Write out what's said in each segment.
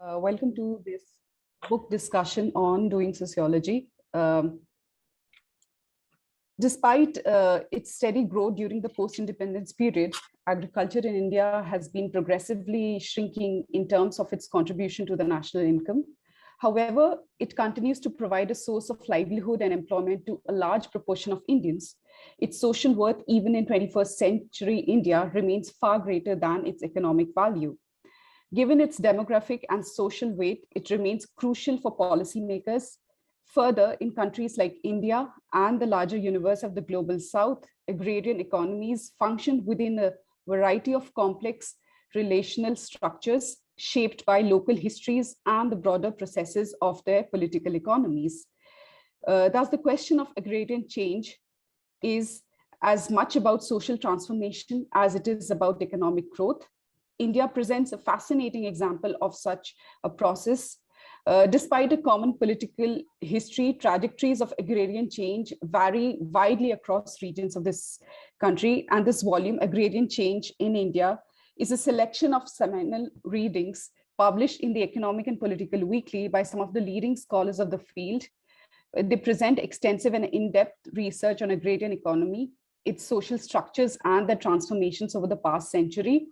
Welcome to this book discussion on doing sociology. Despite its steady growth during the post-independence period, agriculture in India has been progressively shrinking in terms of its contribution to the national income. However, it continues to provide a source of livelihood and employment to a large proportion of Indians. Its social worth, even in 21st century India, remains far greater than its economic value. Given its demographic and social weight, it remains crucial for policymakers. Further, in countries like India and the larger universe of the global south, agrarian economies function within a variety of complex relational structures shaped by local histories and the broader processes of their political economies. Thus, the question of agrarian change is as much about social transformation as it is about economic growth. India presents a fascinating example of such a process. Despite a common political history, trajectories of agrarian change vary widely across regions of this country. And this volume, Agrarian Change in India, is a selection of seminal readings published in the Economic and Political Weekly by some of the leading scholars of the field. They present extensive and in-depth research on agrarian economy, its social structures, and their transformations over the past century.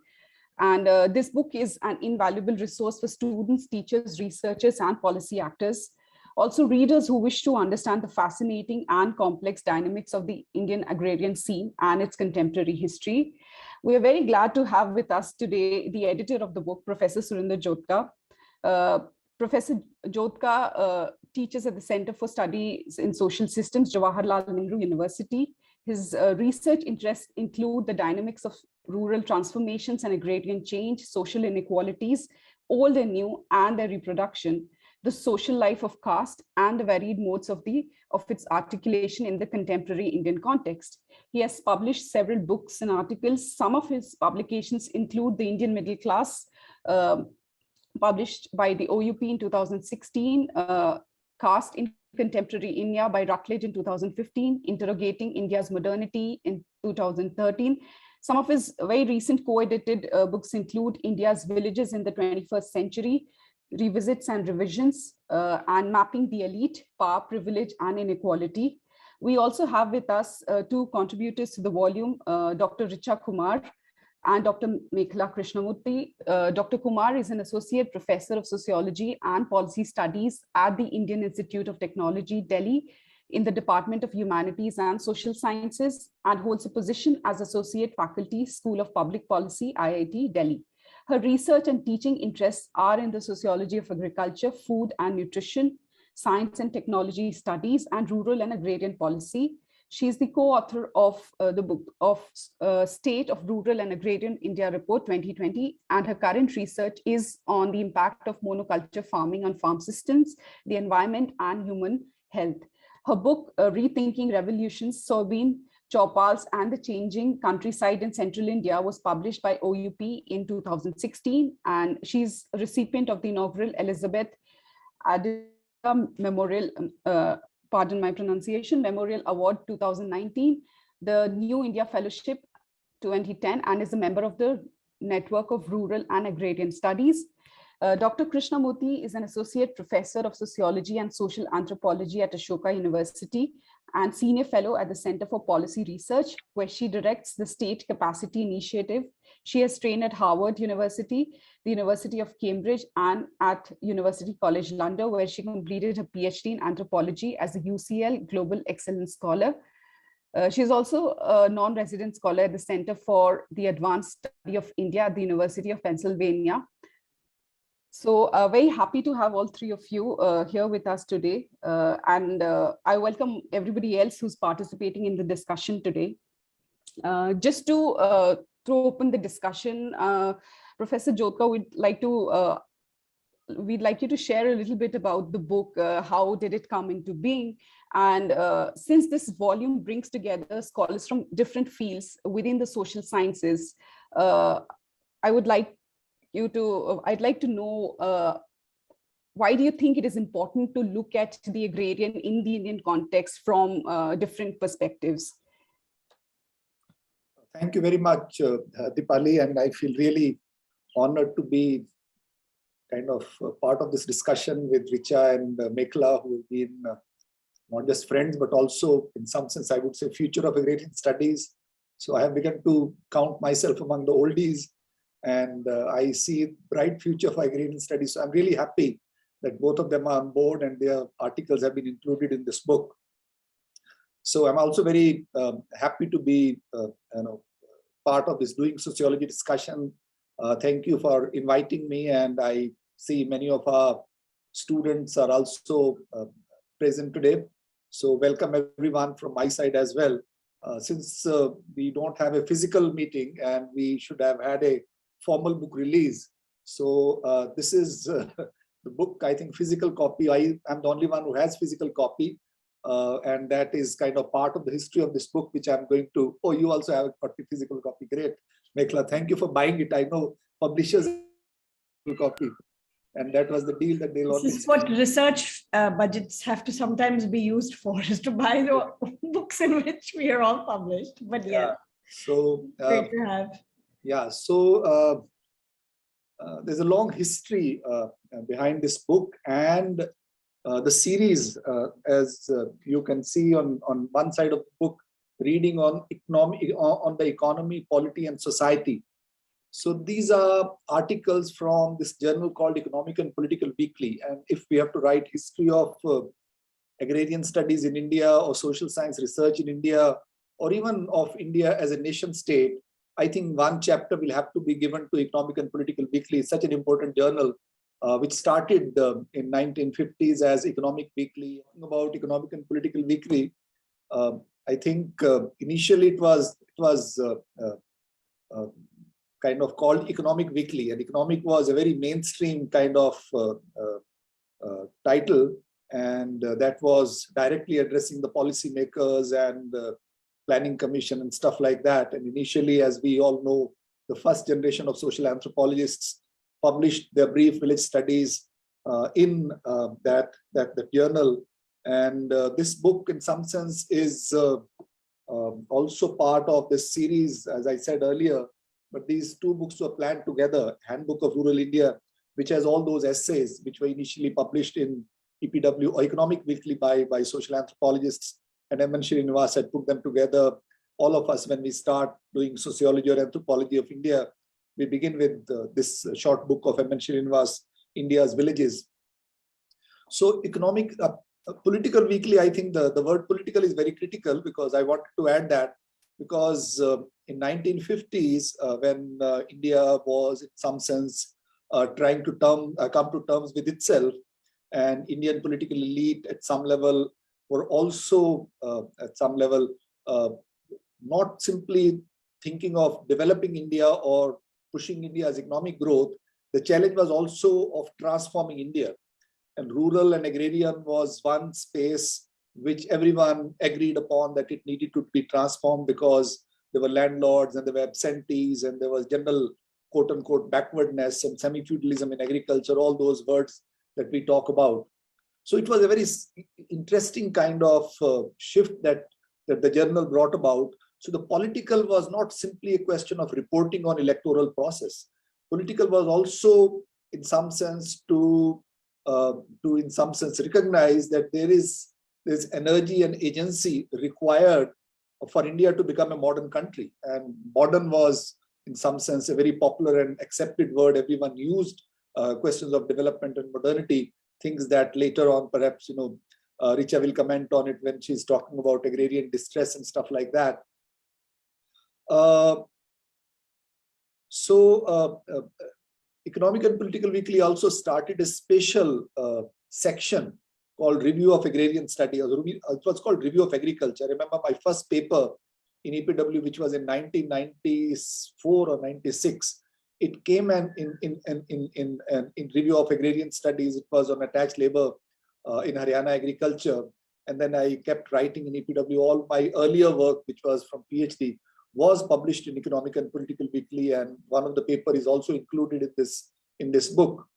And this book is an invaluable resource for students, teachers, researchers, and policy actors. Also, readers who wish to understand the fascinating and complex dynamics of the Indian agrarian scene and its contemporary history. We are very glad to have with us today the editor of the book, Professor Surinder Jodhka. Professor Jodhka teaches at the Center for Studies in Social Systems, Jawaharlal Nehru University. His research interests include the dynamics of rural transformations and agrarian change, social inequalities, old and new, and their reproduction, the social life of caste, and the varied modes of its articulation in the contemporary Indian context. He has published several books and articles. Some of his publications include The Indian Middle Class, published by the OUP in 2016, Caste in Contemporary India by Routledge in 2015, Interrogating India's Modernity in 2013. Some of his very recent co-edited books include India's Villages in the 21st Century, Revisits and Revisions, and Mapping the Elite, Power, Privilege, and Inequality. We also have with us two contributors to the volume, Dr. Richa Kumar and Dr. Mekhla Krishnamurthy. Dr. Kumar is an associate professor of sociology and policy studies at the Indian Institute of Technology, Delhi, in the Department of Humanities and Social Sciences, and holds a position as associate faculty, School of Public Policy, IIT, Delhi. Her research and teaching interests are in the sociology of agriculture, food and nutrition, science and technology studies, and rural and agrarian policy. She is the co-author of the book of State of Rural and Agrarian India Report 2020, and her current research is on the impact of monoculture farming on farm systems, the environment, and human health. Her book, Rethinking Revolutions, Soybean, Chopals, and the Changing Countryside in Central India, was published by OUP in 2016, and she's a recipient of the inaugural Elizabeth Adida Memorial pardon my pronunciation, Memorial Award 2019, the New India Fellowship 2010, and is a member of the Network of Rural and Agrarian Studies. Dr. Krishnamurti is an associate professor of sociology and social anthropology at Ashoka University and senior fellow at the Center for Policy Research, where she directs the State Capacity Initiative. She has trained at Harvard University, the University of Cambridge, and at University College London, where she completed her PhD in anthropology as a UCL Global Excellence Scholar. She is also a non-resident scholar at the Center for the Advanced Study of India at the University of Pennsylvania. So very happy to have all three of you here with us today. And I welcome everybody else who's participating in the discussion today. Just to throw open the discussion, Professor Jodhka, we'd like you to share a little bit about the book. How did it come into being? And since this volume brings together scholars from different fields within the social sciences, I'd like to know, why do you think it is important to look at the agrarian in the Indian context from different perspectives? Thank you very much, Dipali, and I feel really honored to be kind of part of this discussion with Richa and Mekhla, who have been not just friends, but also in some sense, I would say, future of agrarian studies. So I have begun to count myself among the oldies, and I see bright future for agrarian studies. So I'm really happy that both of them are on board and their articles have been included in this book. So I'm also very happy to be part of this Doing Sociology discussion. Thank you for inviting me, and I see many of our students are also present today. So welcome everyone from my side as well. Since we don't have a physical meeting and we should have had a formal book release, so this is the book, I think, physical copy. I am the only one who has physical copy, and that is kind of part of the history of this book, which I'm going to. Oh, you also have a physical copy. Great, Mekhla, thank you for buying it. I know publishers have a copy, and that was the deal that they'll always. This is what research budgets have to sometimes be used for, is to buy the books in which we are all published. But yeah, so great to have. Yeah, so there's a long history behind this book, and the series, as you can see on one side of the book, reading on the economy, polity, and society. So these are articles from this journal called Economic and Political Weekly. And if we have to write history of agrarian studies in India, or social science research in India, or even of India as a nation state, I think one chapter will have to be given to Economic and Political Weekly. It's such an important journal, which started in 1950s as Economic Weekly. Talking about Economic and Political Weekly, I think initially it was kind of called Economic Weekly, and economic was a very mainstream kind of title, and that was directly addressing the policymakers and planning commission and stuff like that. And initially, as we all know, the first generation of social anthropologists published their brief village studies in that journal. And this book, in some sense, is also part of this series, as I said earlier. But these two books were planned together: Handbook of Rural India, which has all those essays which were initially published in EPW or Economic Weekly by social anthropologists, and M. N. Srinivas had put them together. All of us, when we start doing sociology or anthropology of India, we begin with this short book of M. N. Srinivas, India's Villages. So Political Weekly, I think the word political is very critical, because I wanted to add that, because in 1950s, when India was in some sense trying to come to terms with itself, and Indian political elite at some level were also at some level not simply thinking of developing India or pushing India's economic growth. The challenge was also of transforming India. And rural and agrarian was one space which everyone agreed upon that it needed to be transformed, because there were landlords and there were absentees and there was general quote unquote backwardness and semi-feudalism in agriculture, all those words that we talk about. So it was a very interesting kind of shift that the journal brought about. So the political was not simply a question of reporting on electoral process. Political was also, in some sense, to in some sense recognize that there's energy and agency required for India to become a modern country. And modern was, in some sense, a very popular and accepted word. Everyone used questions of development and modernity, things that later on, perhaps, Richa will comment on it when she's talking about agrarian distress and stuff like that. Economic and Political Weekly also started a special section called Review of Agrarian Studies. It was called Review of Agriculture. I remember my first paper in EPW, which was in 1994 or 96. It came in Review of Agrarian Studies. It was on attached labor in Haryana agriculture. And then I kept writing in EPW. All my earlier work, which was from PhD, was published in Economic and Political Weekly, and one of the paper is also included in this book.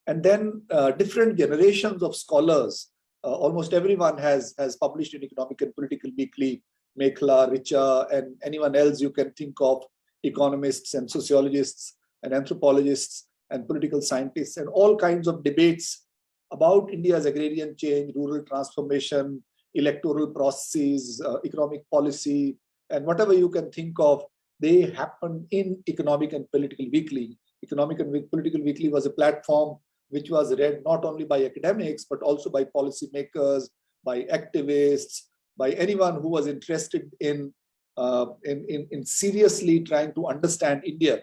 And then different generations of scholars, almost everyone has published in Economic and Political Weekly. Mekhla, Richa, and anyone else you can think of, economists and sociologists and anthropologists, and political scientists, and all kinds of debates about India's agrarian change, rural transformation, electoral processes, economic policy, and whatever you can think of, they happened in Economic and Political Weekly. Economic and Political Weekly was a platform which was read not only by academics, but also by policymakers, by activists, by anyone who was interested in seriously trying to understand India.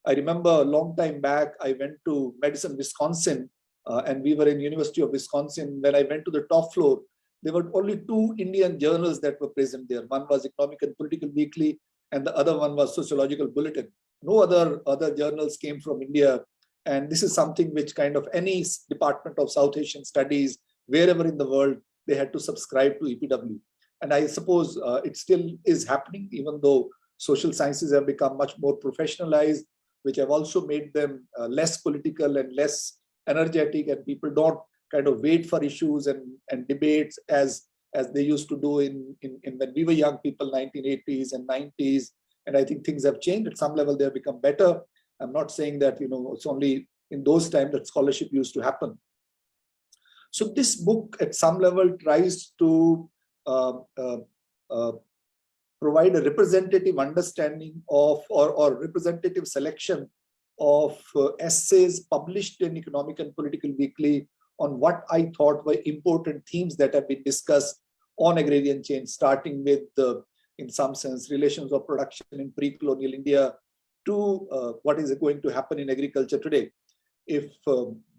I remember a long time back, I went to Madison, Wisconsin, and we were in University of Wisconsin. When I went to the top floor, there were only 2 Indian journals that were present there. One was Economic and Political Weekly, and the other one was Sociological Bulletin. No other journals came from India. And this is something which kind of any department of South Asian studies, wherever in the world, they had to subscribe to EPW. And I suppose it still is happening, even though social sciences have become much more professionalized, which have also made them less political and less energetic, and people don't kind of wait for issues and debates as they used to do in when we were young people, 1980s and 90s. And I think things have changed. At some level, they have become better. I'm not saying that, it's only in those times that scholarship used to happen. So this book at some level tries to provide a representative understanding of or representative selection of essays published in Economic and Political Weekly on what I thought were important themes that have been discussed on agrarian change, starting with in some sense, relations of production in pre-colonial India to what is going to happen in agriculture today. If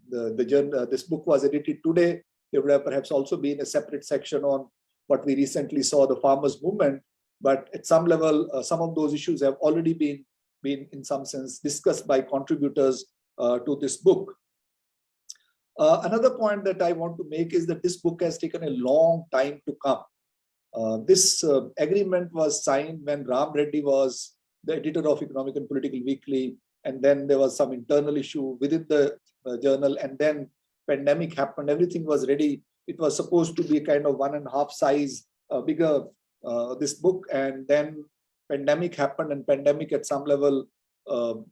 this book was edited today, there would have perhaps also been a separate section on what we recently saw, the farmers' movement. But at some level, some of those issues have already been in some sense discussed by contributors to this book. Another point that I want to make is that this book has taken a long time to come. This agreement was signed when Ram Reddy was the editor of Economic and Political Weekly, and then there was some internal issue within the journal, and then pandemic happened, everything was ready. It was supposed to be kind of 1.5 size bigger, this book, and then pandemic happened, and pandemic at some level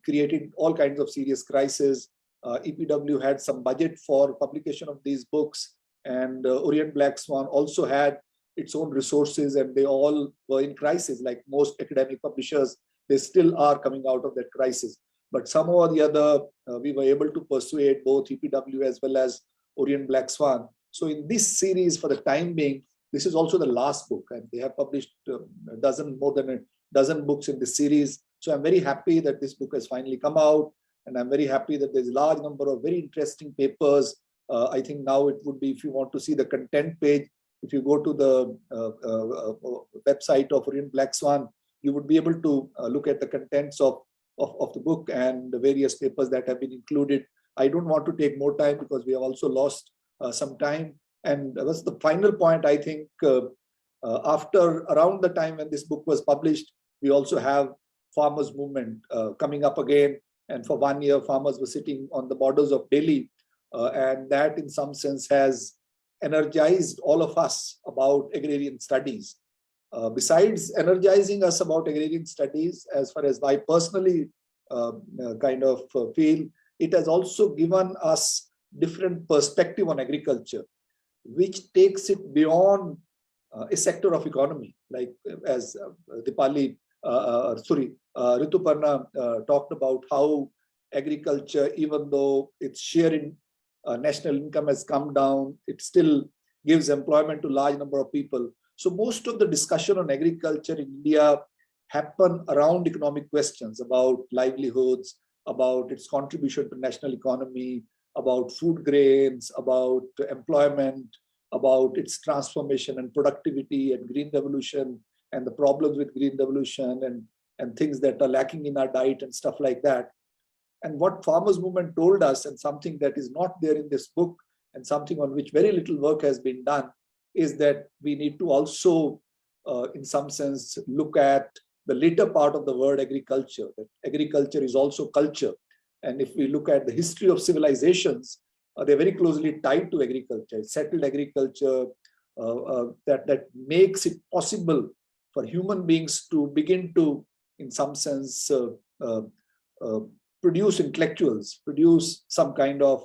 created all kinds of serious crises. EPW had some budget for publication of these books, and Orient Blackswan also had its own resources, and they all were in crisis. Like most academic publishers, they still are coming out of that crisis. But somehow or the other, we were able to persuade both EPW as well as Orient Blackswan. So in this series, for the time being, this is also the last book, and they have published more than a dozen books in this series. So I'm very happy that this book has finally come out, and I'm very happy that there's a large number of very interesting papers. I think now it would be, if you want to see the content page, if you go to the website of Orient Blackswan, you would be able to look at the contents of the book and the various papers that have been included. I don't want to take more time because we have also lost some time. And that's the final point. I think after around the time when this book was published, we also have farmers' movement coming up again. And for 1 year, farmers were sitting on the borders of Delhi. And that in some sense has energized all of us about agrarian studies. Besides energizing us about agrarian studies, as far as I personally kind of feel, it has also given us different perspective on agriculture, which takes it beyond a sector of economy, like as Rituparna talked about how agriculture, even though its share in national income has come down, it still gives employment to a large number of people. So most of the discussion on agriculture in India happen around economic questions about livelihoods, about its contribution to national economy, about food grains, about employment, about its transformation and productivity and green revolution and the problems with green revolution and things that are lacking in our diet and stuff like that. And what farmers' movement told us, and something that is not there in this book and something on which very little work has been done, is that we need to also, in some sense, look at the later part of the word agriculture, that agriculture is also culture. And if we look at the history of civilizations, they're very closely tied to agriculture, settled agriculture that makes it possible for human beings to begin to, in some sense, produce intellectuals, produce some kind of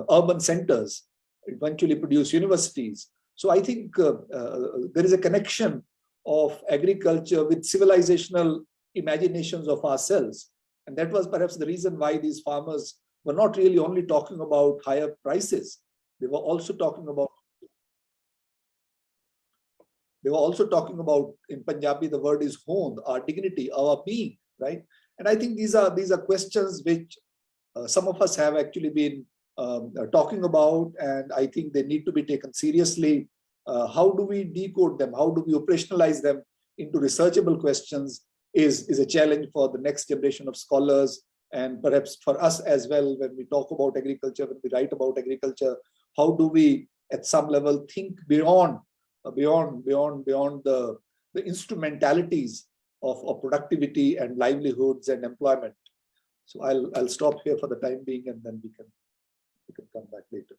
urban centers, eventually produce universities. So I think there is a connection of agriculture with civilizational imaginations of ourselves. And that was perhaps the reason why these farmers were not really only talking about higher prices. They were also talking about, in Punjabi, the word is hond, our dignity, our being, right? And I think these are questions which some of us have actually been talking about, and I think they need to be taken seriously. How do we decode them? How do we operationalize them into researchable questions is a challenge for the next generation of scholars, and perhaps for us as well. When we talk about agriculture, when we write about agriculture, how do we at some level think beyond the instrumentalities of productivity and livelihoods and employment? So I'll stop here for the time being, and then we can come back later.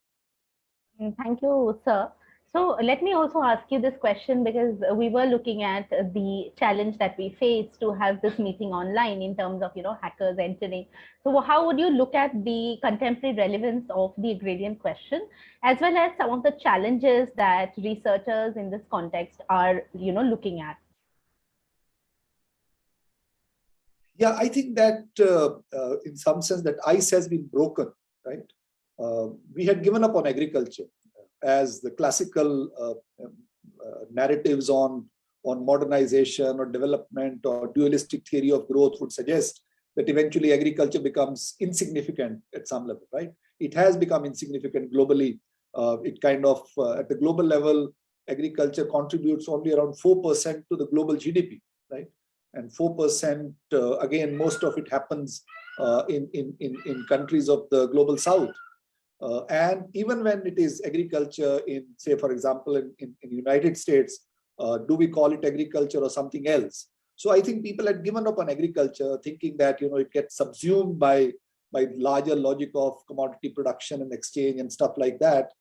Thank you, sir. So let me also ask you this question, because we were looking at the challenge that we face to have this meeting online in terms of, hackers entering. So how would you look at the contemporary relevance of the agrarian question, as well as some of the challenges that researchers in this context are, looking at? Yeah, I think that in some sense that ice has been broken, right? We had given up on agriculture, as the classical narratives on modernization or development or dualistic theory of growth would suggest that eventually agriculture becomes insignificant at some level, right? It has become insignificant globally. It kind of, at the global level, agriculture contributes only around 4% to the global GDP, right? And 4%, again, most of it happens in countries of the global south. And even when it is agriculture in, say, for example, in the United States, do we call it agriculture or something else? So I think people had given up on agriculture, thinking that, it gets subsumed by larger logic of commodity production and exchange and stuff like that,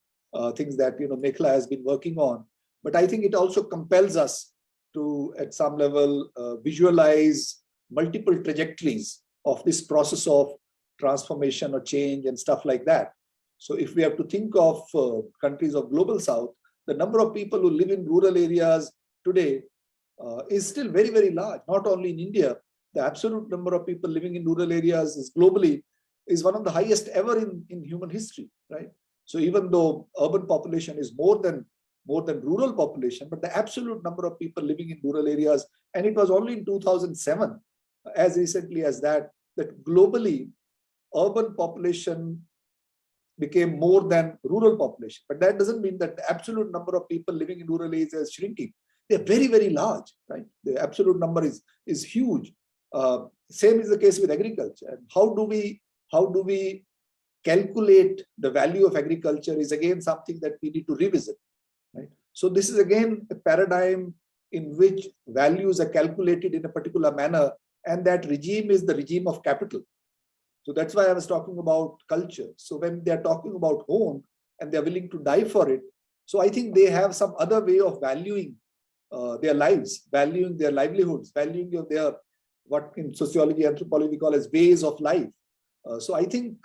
things that, Mekhla has been working on. But I think it also compels us to, at some level, visualize multiple trajectories of this process of transformation or change and stuff like that. So if we have to think of countries of global south, the number of people who live in rural areas today is still very, very large. Not only in India, the absolute number of people living in rural areas is globally is one of the highest ever in human history, right? So even though urban population is more than rural population, but the absolute number of people living in rural areas, and it was only in 2007, as recently as that globally urban population became more than rural population. But that doesn't mean that the absolute number of people living in rural areas is shrinking. They're very, very large, right? The absolute number is huge. Same is the case with agriculture. And how do we calculate the value of agriculture is again something that we need to revisit, right? So this is again a paradigm in which values are calculated in a particular manner, and that regime is the regime of capital. So that's why I was talking about culture. So when they're talking about home and they're willing to die for it, so I think they have some other way of valuing their lives, valuing their livelihoods, valuing their, what in sociology, anthropology we call as ways of life. So I think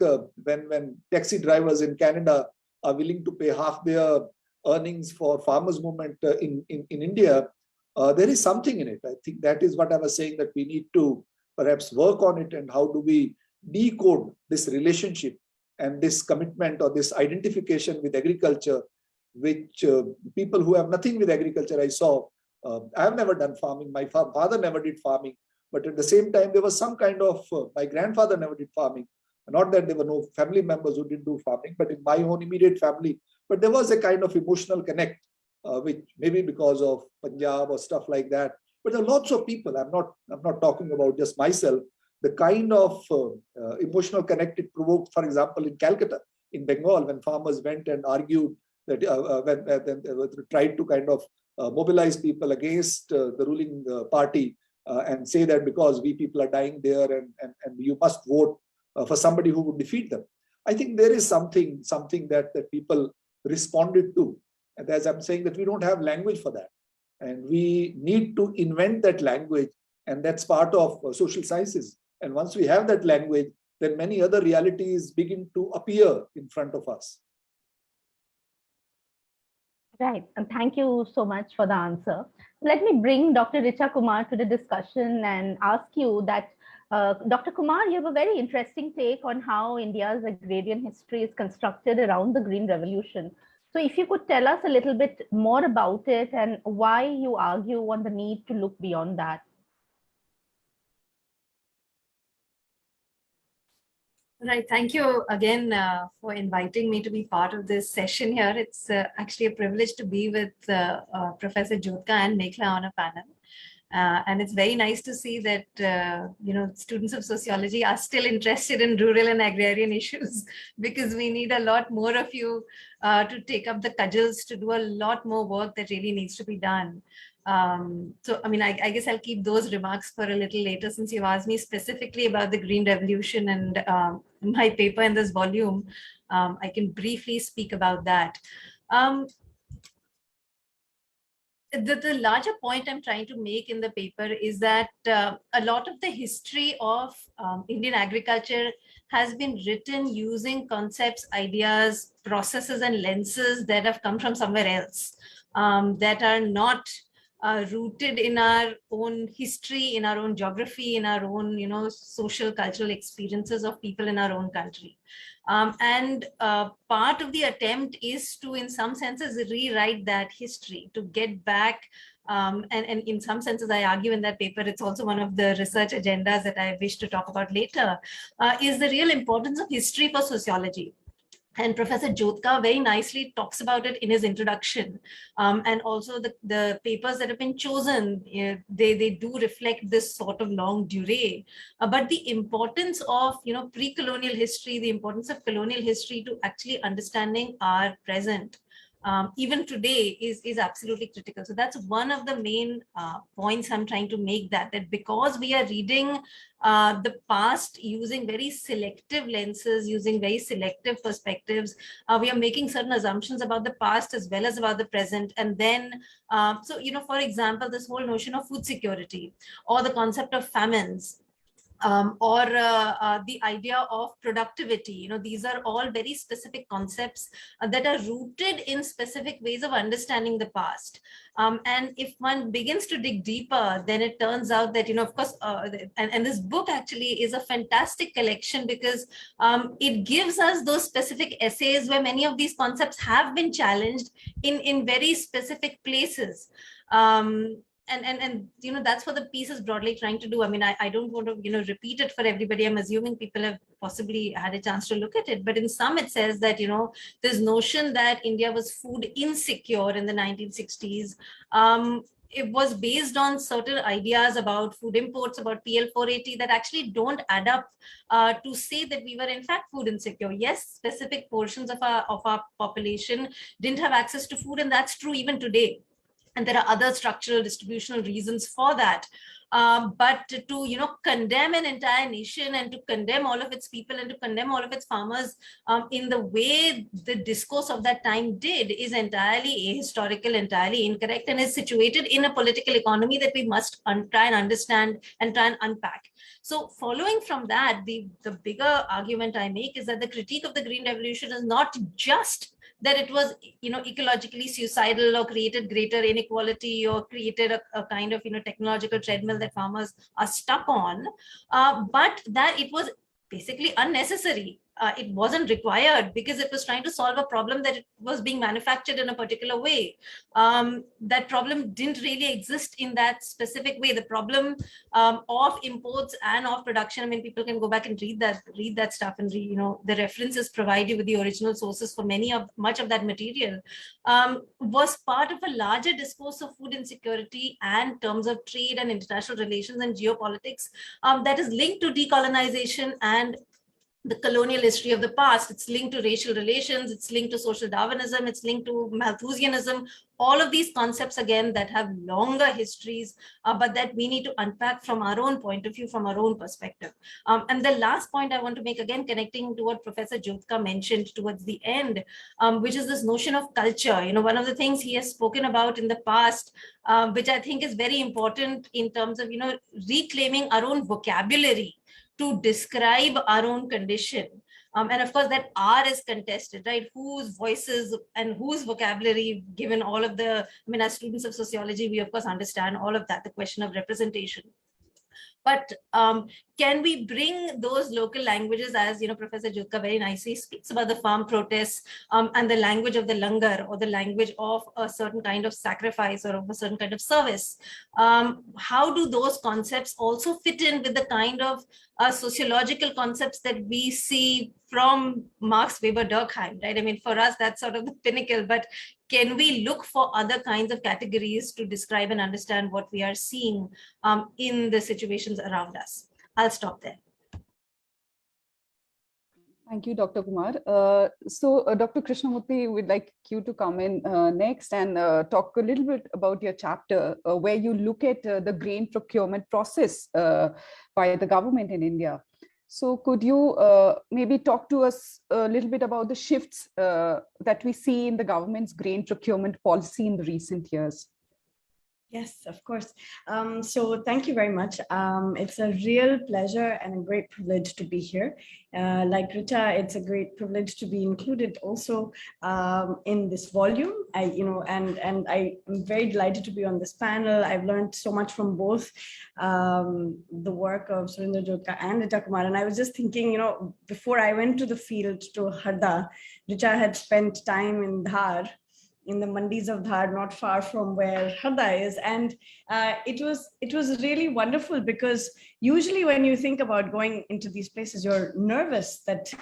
when taxi drivers in Canada are willing to pay half their earnings for farmers' movement in India, there is something in it. I think that is what I was saying, that we need to perhaps work on it, and how do we decode this relationship and this commitment or this identification with agriculture, which people who have nothing with agriculture, I saw, I have never done farming, my father never did farming, but at the same time, there was some kind of, my grandfather never did farming. Not that there were no family members who didn't do farming, but in my own immediate family, but there was a kind of emotional connect, which maybe because of Punjab or stuff like that. But there are lots of people, I'm not talking about just myself, the kind of emotional connect it provoked, for example, in Calcutta, in Bengal, when farmers went and argued that when they tried to kind of mobilize people against the ruling party and say that because we people are dying there and you must vote for somebody who would defeat them. I think there is something that people responded to. And as I'm saying, that we don't have language for that. And we need to invent that language. And that's part of social sciences. And once we have that language, then many other realities begin to appear in front of us. Right, and thank you so much for the answer. Let me bring Dr. Richa Kumar to the discussion and ask you that, Dr. Kumar, you have a very interesting take on how India's agrarian history is constructed around the Green Revolution. So if you could tell us a little bit more about it and why you argue on the need to look beyond that. Right. Thank you again for inviting me to be part of this session here. It's actually a privilege to be with Professor Jodhka and Mekhla on a panel. And it's very nice to see that, students of sociology are still interested in rural and agrarian issues, because we need a lot more of you to take up the cudgels to do a lot more work that really needs to be done. I guess I'll keep those remarks for a little later, since you've asked me specifically about the Green Revolution and my paper in this volume. I can briefly speak about that. The larger point I'm trying to make in the paper is that a lot of the history of Indian agriculture has been written using concepts, ideas, processes, and lenses that have come from somewhere else, that are not rooted in our own history, in our own geography, in our own, social, cultural experiences of people in our own country. Part of the attempt is to, in some senses, rewrite that history, to get back, and in some senses, I argue in that paper, it's also one of the research agendas that I wish to talk about later, is the real importance of history for sociology. And Professor Jodhka very nicely talks about it in his introduction. And also the papers that have been chosen, they do reflect this sort of longue durée. But the importance of pre-colonial history, the importance of colonial history to actually understanding our present, even today, is absolutely critical. So that's one of the main points I'm trying to make, that because we are reading the past using very selective lenses, using very selective perspectives, we are making certain assumptions about the past as well as about the present. And then, for example, this whole notion of food security, or the concept of famines, or the idea of productivity. These are all very specific concepts that are rooted in specific ways of understanding the past. And if one begins to dig deeper, then it turns out that, of course, and this book actually is a fantastic collection, because it gives us those specific essays where many of these concepts have been challenged in very specific places. And that's what the piece is broadly trying to do. I don't want to repeat it for everybody. I'm assuming people have possibly had a chance to look at it, but in some it says that this notion that India was food insecure in the 1960s, it was based on certain ideas about food imports, about PL 480, that actually don't add up to say that we were in fact food insecure. Yes, specific portions of our population didn't have access to food, and that's true even today. And there are other structural distributional reasons for that. But to condemn an entire nation, and to condemn all of its people, and to condemn all of its farmers in the way the discourse of that time did, is entirely ahistorical, entirely incorrect, and is situated in a political economy that we must try and understand and try and unpack. So following from that, the bigger argument I make is that the critique of the Green Revolution is not just that it was ecologically suicidal, or created greater inequality, or created a kind of technological treadmill that farmers are stuck on, but that it was basically unnecessary. It wasn't required, because it was trying to solve a problem that it was being manufactured in a particular way. That problem didn't really exist in that specific way. The problem of imports and of production, people can go back and read that stuff, and the references provide you with the original sources for much of that material, was part of a larger discourse of food insecurity and terms of trade and international relations and geopolitics that is linked to decolonization and the colonial history of the past. It's linked to racial relations, it's linked to social Darwinism, it's linked to Malthusianism, all of these concepts, again, that have longer histories, but that we need to unpack from our own point of view, from our own perspective. And the last point I want to make, again, connecting to what Professor Jodhka mentioned towards the end, which is this notion of culture. One of the things he has spoken about in the past, which I think is very important in terms of, reclaiming our own vocabulary, to describe our own condition. And of course, that R is contested, right? Whose voices and whose vocabulary, given all of the, I mean, as students of sociology, we of course understand all of that, the question of representation. But can we bring those local languages, as Professor Jodhka very nicely speaks about the farm protests and the language of the langar, or the language of a certain kind of sacrifice or of a certain kind of service? How do those concepts also fit in with the kind of sociological concepts that we see from Marx, Weber, Durkheim, right? I mean, for us, that's sort of the pinnacle, but can we look for other kinds of categories to describe and understand what we are seeing in the situations around us? I'll stop there. Thank you, Dr. Kumar. Dr. Krishnamurthy, we'd like you to come in next and talk a little bit about your chapter where you look at the grain procurement process by the government in India. So could you maybe talk to us a little bit about the shifts that we see in the government's grain procurement policy in the recent years? Yes, of course. So thank you very much. It's a real pleasure and a great privilege to be here. Like Richa, it's a great privilege to be included also in this volume. And I am very delighted to be on this panel. I've learned so much from both the work of Surinder Jodhka and Richa Kumar. And I was just thinking, before I went to the field to Harda, Richa had spent time in Dhar, in the mandis of Dhar, not far from where Harda is. And it was really wonderful, because usually when you think about going into these places, you're nervous that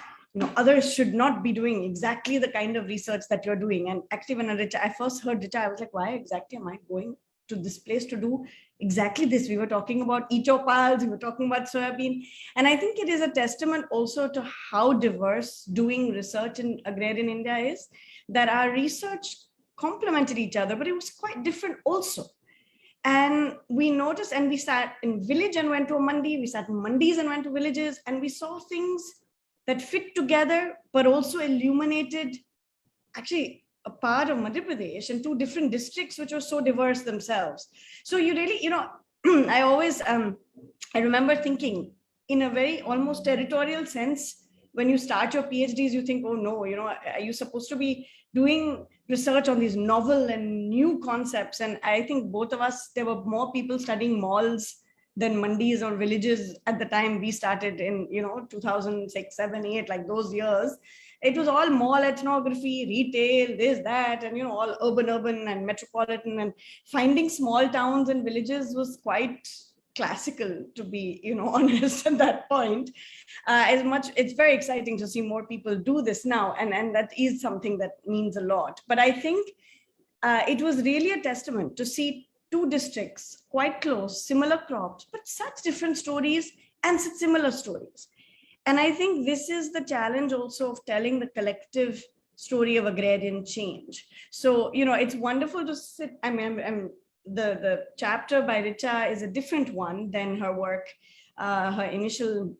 others should not be doing exactly the kind of research that you're doing. And actually, when I first heard Richa, I was like, why exactly am I going to this place to do exactly this? We were talking about echopals, we were talking about soybean. And I think it is a testament also to how diverse doing research in agrarian India is, that our research complemented each other, but it was quite different also. And we noticed, and we sat in village and went to a mandi, we sat in mandis and went to villages, and we saw things that fit together, but also illuminated actually a part of Madhya Pradesh and two different districts, which were so diverse themselves. So you really, I always, I remember thinking in a very almost territorial sense, when you start your PhDs, you think, oh no, are you supposed to be doing research on these novel and new concepts? And I think both of us, there were more people studying malls than mandis or villages at the time we started in, 2006, 7, 8, like those years. It was all mall ethnography, retail, this, that, and, all urban and metropolitan, and finding small towns and villages was quite classical, to be honest at that point. It's very exciting to see more people do this now, and that is something that means a lot. But I think it was really a testament to see two districts quite close, similar crops, but such different stories and such similar stories. And I think this is the challenge also of telling the collective story of agrarian change. So it's wonderful to sit. The chapter by Richa is a different one than her work, her initial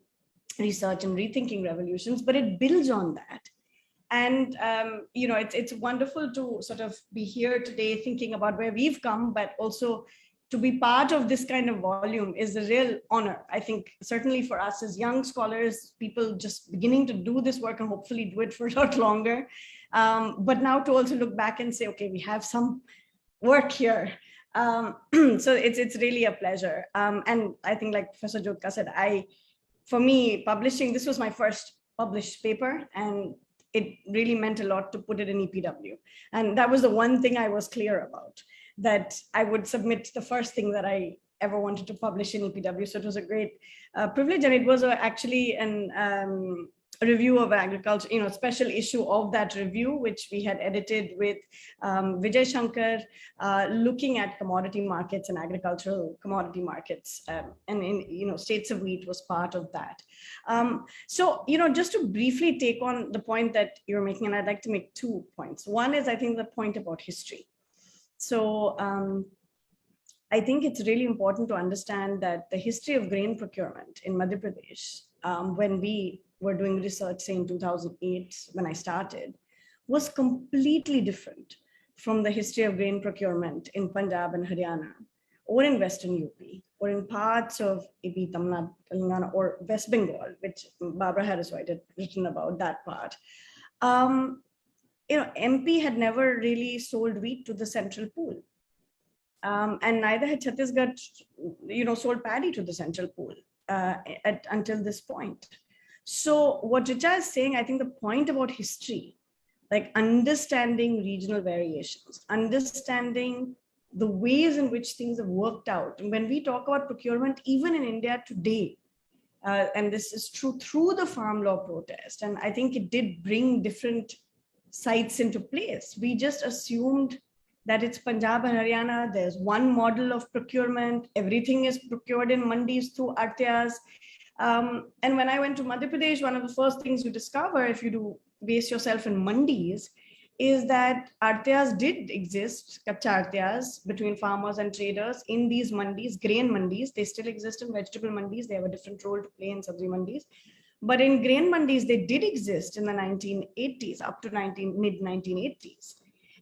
research in rethinking revolutions, but it builds on that. And, it's wonderful to sort of be here today thinking about where we've come, but also to be part of this kind of volume is a real honor. I think certainly for us as young scholars, people just beginning to do this work and hopefully do it for a lot longer. But now to also look back and say, okay, we have some work here. So it's really a pleasure. And I think, like Professor Jodhka said, for me, publishing, this was my first published paper, and it really meant a lot to put it in EPW. And that was the one thing I was clear about, that I would submit the first thing that I ever wanted to publish in EPW. So it was a great privilege. And it was actually a review of agriculture, special issue of that review, which we had edited with Vijay Shankar, looking at commodity markets and agricultural commodity markets. And in, states of wheat was part of that. So, just to briefly take on the point that you're making, and I'd like to make 2 points. One is, I think, the point about history. So I think it's really important to understand that the history of grain procurement in Madhya Pradesh, when we were doing research, say in 2008, when I started, was completely different from the history of grain procurement in Punjab and Haryana, or in Western UP, or in parts of AP, Tamil Nadu, Telangana, or West Bengal, which Barbara Harris White had written about that part. MP had never really sold wheat to the central pool. And neither had Chhattisgarh, sold paddy to the central pool until this point. So what Richa is saying, I think the point about history, like understanding regional variations, understanding the ways in which things have worked out. And when we talk about procurement, even in India today, and this is true through the farm law protest, and I think it did bring different sites into place. We just assumed that it's Punjab and Haryana, there's one model of procurement, everything is procured in mandis through artyas. And when I went to Madhya Pradesh, one of the first things you discover if you do base yourself in mandis is that artyas did exist, kacha artyas, between farmers and traders in these mandis, grain mandis. They still exist in vegetable mandis. They have a different role to play in sabzi mandis. But in grain mandis, they did exist in the 1980s, up to mid-1980s.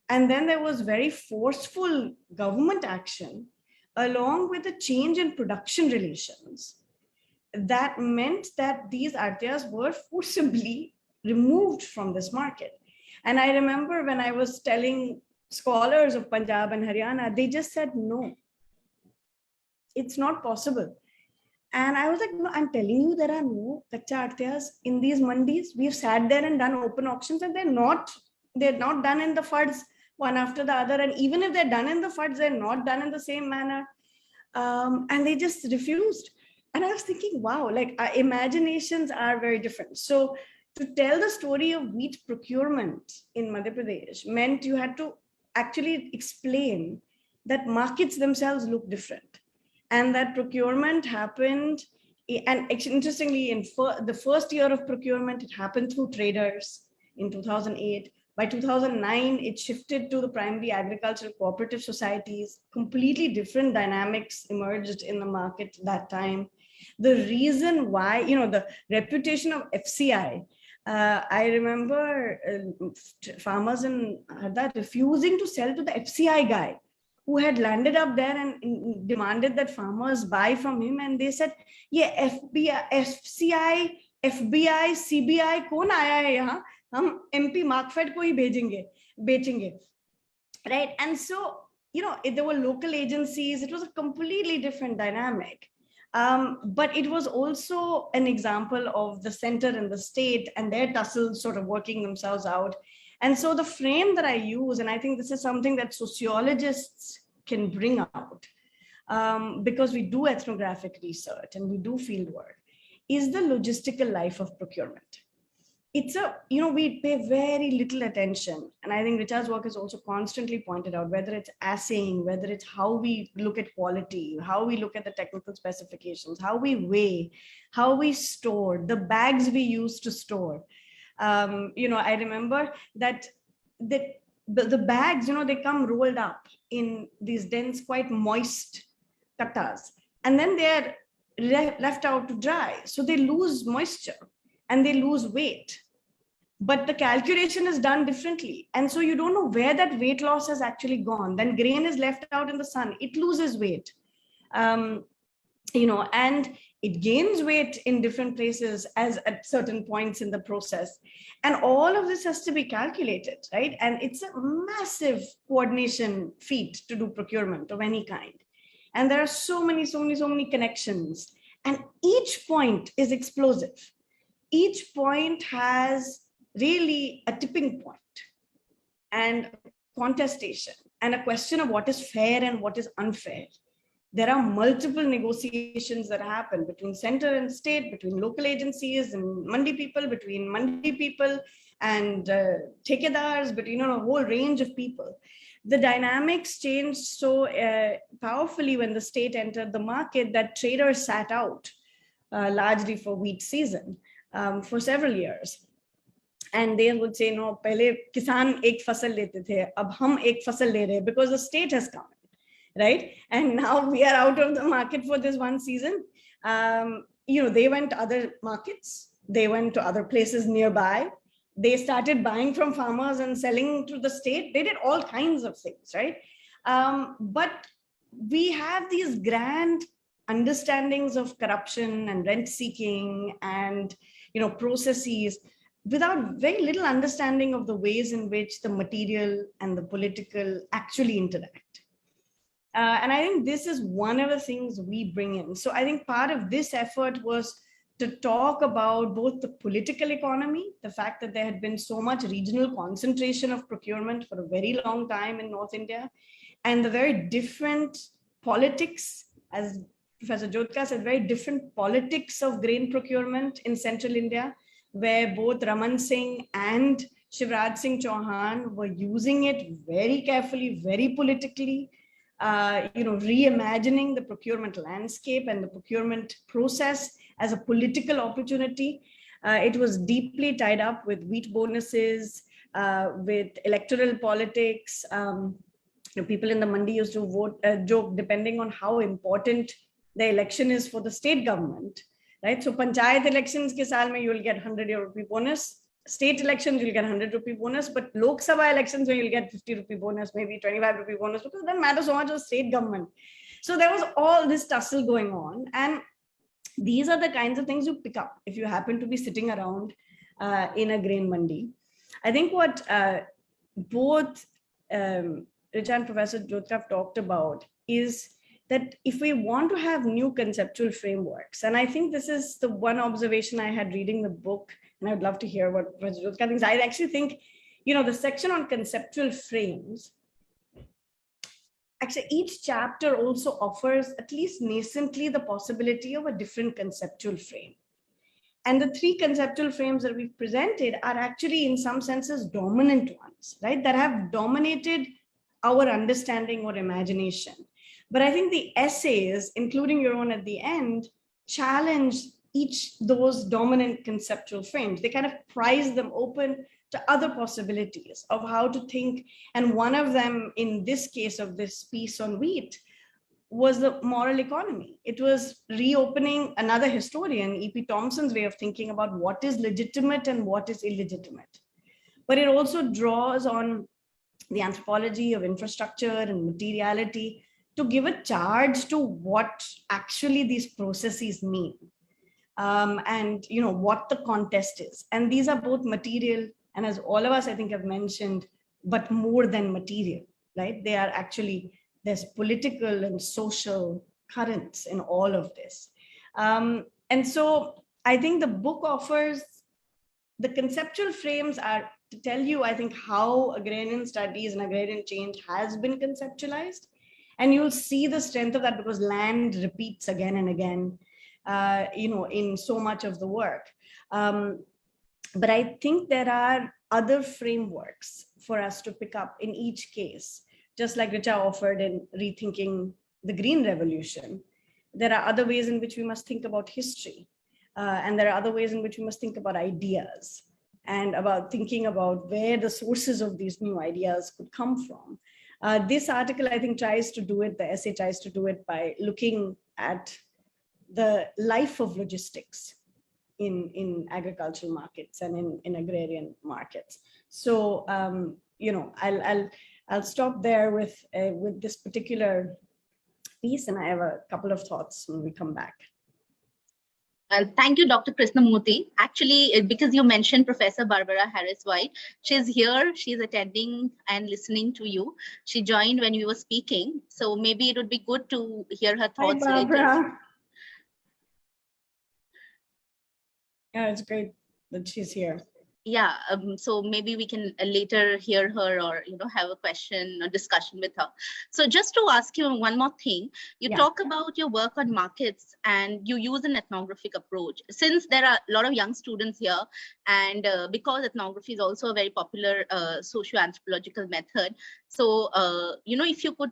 And then there was very forceful government action along with a change in production relations that meant that these artyas were forcibly removed from this market. And I remember when I was telling scholars of Punjab and Haryana, they just said, no, it's not possible. And I was like, no, I'm telling you, there are no kacha artyas in these mandis. We've sat there and done open auctions, and they're not done in the FUDs one after the other. And even if they're done in the FUDs, they're not done in the same manner. And they just refused. And I was thinking, wow, like our imaginations are very different. So to tell the story of wheat procurement in Madhya Pradesh meant you had to actually explain that markets themselves look different. And that procurement happened, and interestingly, in the first year of procurement, it happened through traders in 2008. By 2009, it shifted to the primary agricultural cooperative societies. Completely different dynamics emerged in the market that time. The reason why, the reputation of FCI, I remember farmers in Hadda refusing to sell to the FCI guy who had landed up there and demanded that farmers buy from him. And they said, yeah, FCI, FBI, CBI, कौन आया है यहाँ? हम MP Markfed को ही बेचेंगे, right? And so, there were local agencies. It was a completely different dynamic. But it was also an example of the center and the state and their tussles sort of working themselves out. And so the frame that I use, and I think this is something that sociologists can bring out, because we do ethnographic research and we do field work, is the logistical life of procurement. It's we pay very little attention. And I think Richa's work has also constantly pointed out, whether it's assaying, whether it's how we look at quality, how we look at the technical specifications, how we weigh, how we store, the bags we use to store. I remember that the bags, they come rolled up in these dense, quite moist kattas, and then they're left out to dry. So they lose moisture and they lose weight. But the calculation is done differently. And so you don't know where that weight loss has actually gone. Then grain is left out in the sun. It loses weight, and it gains weight in different places as at certain points in the process. And all of this has to be calculated, right? And it's a massive coordination feat to do procurement of any kind. And there are so many connections. And each point is explosive. Each point has really a tipping point and contestation and a question of what is fair and what is unfair. There are multiple negotiations that happen between center and state, between local agencies and mandi people, between mandi people and thekedars, between a whole range of people. The dynamics changed so powerfully when the state entered the market that traders sat out largely for wheat season for several years. And they would say, no, pehle kisan ek fasal lete the, ab hum ek fasal le rahe, because the state has come, right? And now we are out of the market for this one season. They went to other markets. They went to other places nearby. They started buying from farmers and selling to the state. They did all kinds of things, right? But we have these grand understandings of corruption and rent seeking and processes without very little understanding of the ways in which the material and the political actually interact. And I think this is one of the things we bring in. So I think part of this effort was to talk about both the political economy, the fact that there had been so much regional concentration of procurement for a very long time in North India, and the very different politics, as Professor Jodhka said, very different politics of grain procurement in central India, where both Raman Singh and Shivraj Singh Chauhan were using it very carefully, very politically, reimagining the procurement landscape and the procurement process as a political opportunity. It was deeply tied up with wheat bonuses, with electoral politics. People in the mandi used to vote, joke, depending on how important the election is for the state government, right? So panchayat elections ke saal mein, you will get 100 rupee bonus. State elections, you'll get 100 rupee bonus, but Lok Sabha elections where you'll get 50 rupee bonus, maybe 25 rupee bonus, because it doesn't matter so much of the state government. So there was all this tussle going on. And these are the kinds of things you pick up if you happen to be sitting around in a grain mandi. I think what both Richa and Professor Jodhka have talked about is that if we want to have new conceptual frameworks, and I think this is the one observation I had reading the book, and I'd love to hear what Professor Jodhka thinks. I actually think, the section on conceptual frames, actually each chapter also offers, at least nascently, the possibility of a different conceptual frame. And the three conceptual frames that we've presented are actually in some senses dominant ones, right? That have dominated our understanding or imagination. But I think the essays, including your own at the end, challenge each those dominant conceptual frames. They kind of prize them open to other possibilities of how to think. And one of them, in this case of this piece on wheat, was the moral economy. It was reopening another historian, E.P. Thompson's way of thinking about what is legitimate and what is illegitimate. But it also draws on the anthropology of infrastructure and materiality to give a charge to what actually these processes mean. And what the contest is. And these are both material, and as all of us I think have mentioned, but more than material, right? They are actually, there's political and social currents in all of this. And so I think the book offers, the conceptual frames are to tell you, I think, how agrarian studies and agrarian change has been conceptualized. And you'll see the strength of that because land repeats again and again, in so much of the work. But I think there are other frameworks for us to pick up in each case, just like Richa offered in rethinking the Green Revolution. There are other ways in which we must think about history. And there are other ways in which we must think about ideas and about thinking about where the sources of these new ideas could come from. This article, I think, tries to do it, the essay tries to do it by looking at the life of logistics in agricultural markets and in agrarian markets. So, I'll stop there with this particular piece, and I have a couple of thoughts when we come back. Thank you, Dr. Krishnamurthy. Actually, because you mentioned Professor Barbara Harris-White, she's here, she's attending and listening to you. She joined when we were speaking, so maybe it would be good to hear her thoughts. Hi, Barbara. Yeah, it's great that she's here. Yeah, so maybe we can later hear her or have a question or discussion with her. So just to ask you one more thing, you talk about your work on markets and you use an ethnographic approach. Since there are a lot of young students here, and because ethnography is also a very popular socio-anthropological method, so if you could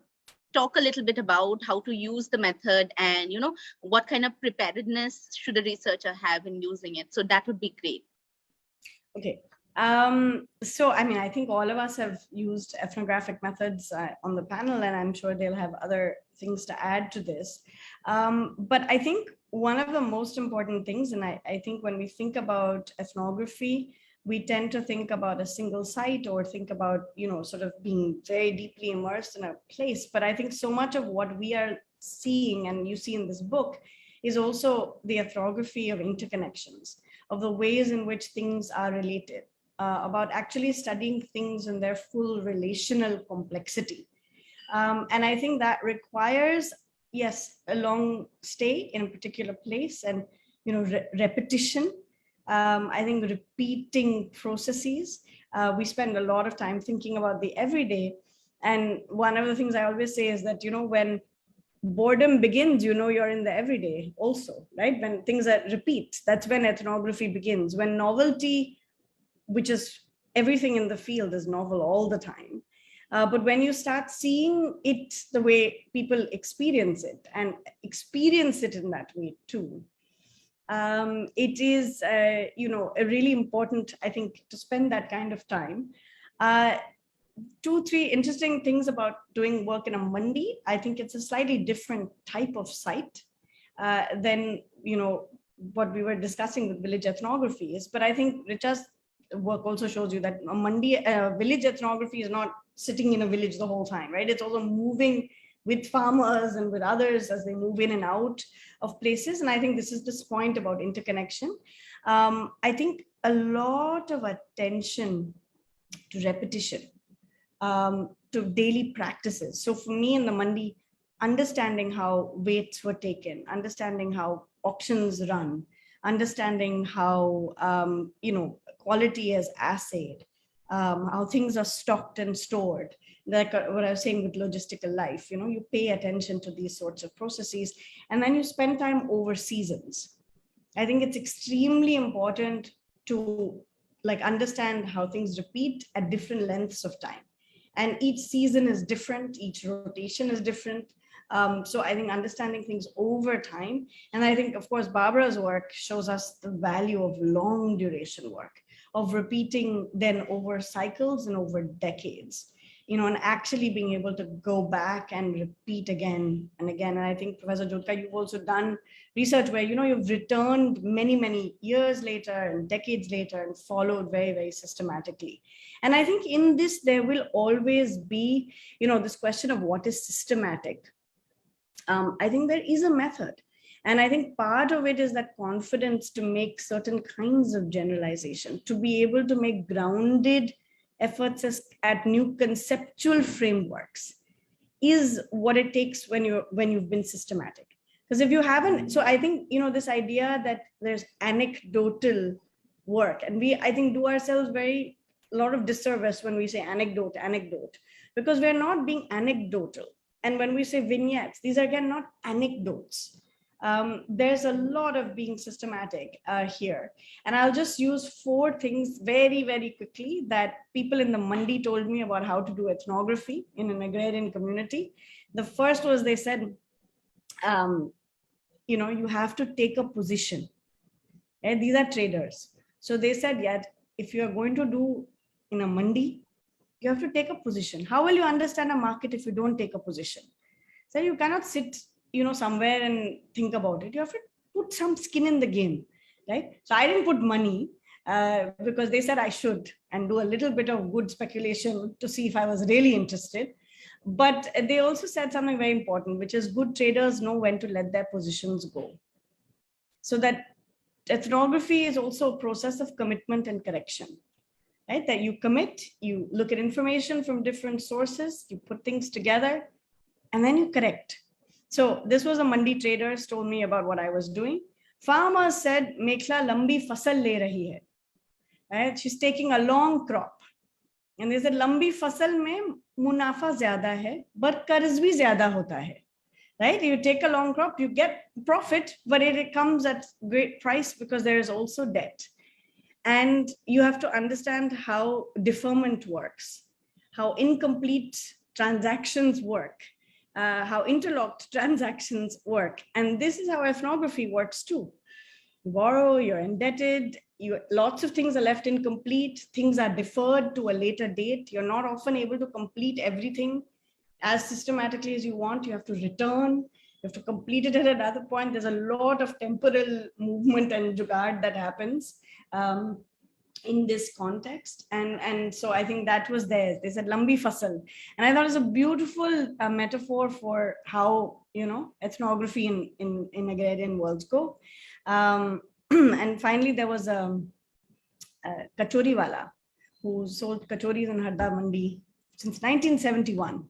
talk a little bit about how to use the method and what kind of preparedness should a researcher have in using it, so that would be great. Okay. So, I think all of us have used ethnographic methods on the panel, and I'm sure they'll have other things to add to this. But I think one of the most important things, and I think when we think about ethnography, we tend to think about a single site or think about, sort of being very deeply immersed in a place. But I think so much of what we are seeing, and you see in this book, is also the ethnography of interconnections, of the ways in which things are related, about actually studying things in their full relational complexity. And I think that requires, yes, a long stay in a particular place and, repetition. I think repeating processes. We spend a lot of time thinking about the everyday. And one of the things I always say is that, when boredom begins, you're in the everyday also, right? When things are repeat, that's when ethnography begins. When novelty, which is everything in the field, is novel all the time. But when you start seeing it the way people experience it, and experience it in that way too, it is, a really important, I think, to spend that kind of time. 2-3 interesting things about doing work in a mandi. I think it's a slightly different type of site than, what we were discussing with village ethnography is. But I think Richa's work also shows you that a mandi, village ethnography is not sitting in a village the whole time, right? It's also moving with farmers and with others as they move in and out of places. And I think this is this point about interconnection. I think a lot of attention to repetition, to daily practices. So for me in the mandi, understanding how weights were taken, understanding how auctions run, understanding how, quality is assayed, how things are stocked and stored, like what I was saying with logistical life, you pay attention to these sorts of processes, and then you spend time over seasons. I think it's extremely important to understand how things repeat at different lengths of time. And each season is different, each rotation is different. So I think understanding things over time. And I think, of course, Barbara's work shows us the value of long duration work, of repeating then over cycles and over decades, and actually being able to go back and repeat again and again. And I think, Professor Jodhka, you've also done research where, you've returned many, many years later and decades later and followed very, very systematically. And I think in this, there will always be, this question of what is systematic. I think there is a method. And I think part of it is that confidence to make certain kinds of generalization, to be able to make grounded efforts at new conceptual frameworks is what it takes when you've been systematic. Because if you haven't, so I think, this idea that there's anecdotal work, and I think do ourselves a lot of disservice when we say anecdote, because we're not being anecdotal. And when we say vignettes, these are again not anecdotes. There's a lot of being systematic here. And I'll just use 4 things very, very quickly that people in the mandi told me about how to do ethnography in an agrarian community. The first was, they said, you have to take a position. And these are traders. So they said, yeah, if you're going to do in a mandi, you have to take a position. How will you understand a market if you don't take a position? So you cannot sit, somewhere and think about it. You have to put some skin in the game, right? So I didn't put money because they said I should, and do a little bit of good speculation to see if I was really interested. But they also said something very important, which is good traders know when to let their positions go. So that ethnography is also a process of commitment and correction. Right? That you commit, you look at information from different sources, you put things together, and then you correct. So this was a mandi traders told me about what I was doing. Farmers said, Mekhla lambi fasal le rahi hai. Right? She's taking a long crop. And they said, lambi fasal mein munafa zyada hai, but qarz bhi zyada hota hai. Right? You take a long crop, you get profit, but it comes at great price because there is also debt. And you have to understand how deferment works, how incomplete transactions work, how interlocked transactions work. And this is how ethnography works too. You borrow, you're indebted, lots of things are left incomplete, things are deferred to a later date. You're not often able to complete everything as systematically as you want. You have to return, you have to complete it at another point. There's a lot of temporal movement and jugaad that happens. in this context. And so I think that was theirs. They said lambi fasal. And I thought it was a beautiful metaphor for how, ethnography in agrarian worlds go. And finally, there was a kachori wala who sold kachoris in Harda Mandi since 1971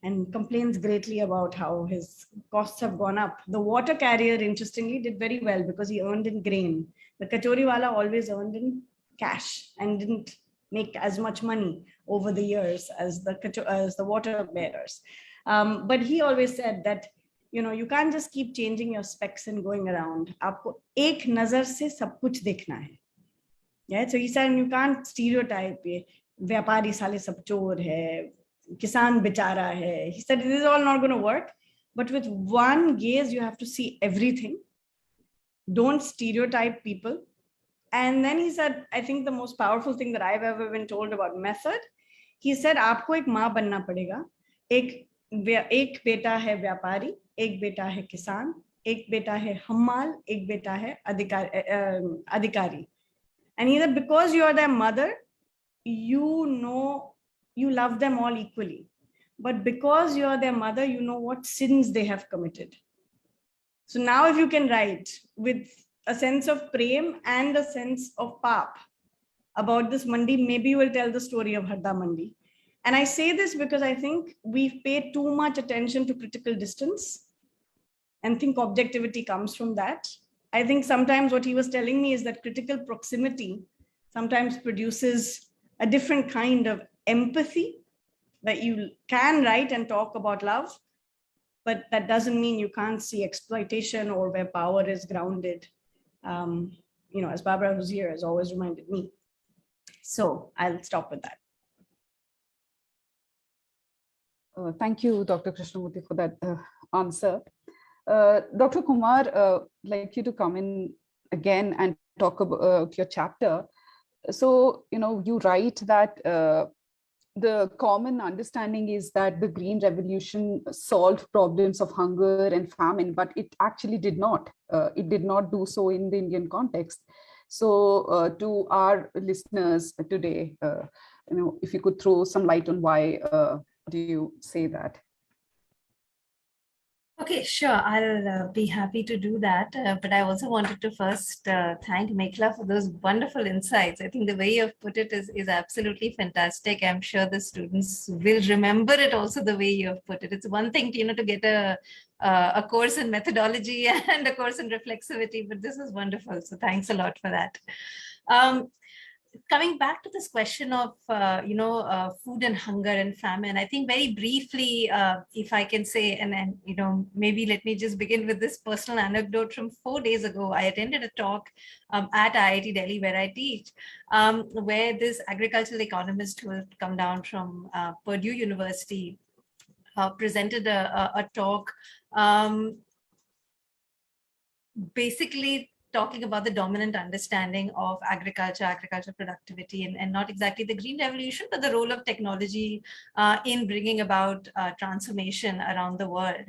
and complains greatly about how his costs have gone up. The water carrier, interestingly, did very well because he earned in grain. The kachori wala always earned in cash and didn't make as much money over the years as the water bearers. But he always said that, you can't just keep changing your specs and going around. Aapko ek nazar se sab kuch dekhna hai. Yeah, so he said you can't stereotype vyapari sale sab chor hai, kisan bichara hai. He said this is all not going to work, but with one gaze you have to see everything. Don't stereotype people. And then he said, I think the most powerful thing that I've ever been told about method, he said, aapko ek maa banna padega. Ek beta hai vyapari, ek beta hai kisan, ek beta hai hammal, ek beta hai adhikari. And he said, because you are their mother, you love them all equally. But because you are their mother, you know what sins they have committed. So now if you can write with a sense of prem and a sense of pap about this mandi, maybe you will tell the story of Harda Mandi. And I say this because I think we've paid too much attention to critical distance and think objectivity comes from that. I think sometimes what he was telling me is that critical proximity sometimes produces a different kind of empathy, that you can write and talk about love, but that doesn't mean you can't see exploitation or where power is grounded. As Barbara who's here has always reminded me. So I'll stop with that. Thank you, Dr. Krishnamurthy, for that answer. Dr. Kumar, I'd like you to come in again and talk about your chapter. So, you write that the common understanding is that the Green Revolution solved problems of hunger and famine, but it actually did not. It did not do so in the Indian context. So to our listeners today, if you could throw some light on why do you say that? Okay, sure. I'll be happy to do that. But I also wanted to first thank Mekhla for those wonderful insights. I think the way you've put it is absolutely fantastic. I'm sure the students will remember it also the way you've put it. It's one thing, to get a course in methodology and a course in reflexivity, but this is wonderful. So thanks a lot for that. Coming back to this question of, food and hunger and famine, I think very briefly, if I can say, and maybe let me just begin with this personal anecdote from 4 days ago. I attended a talk at IIT Delhi where I teach, where this agricultural economist who had come down from Purdue University presented a talk basically talking about the dominant understanding of agriculture productivity, and not exactly the Green Revolution, but the role of technology in bringing about transformation around the world.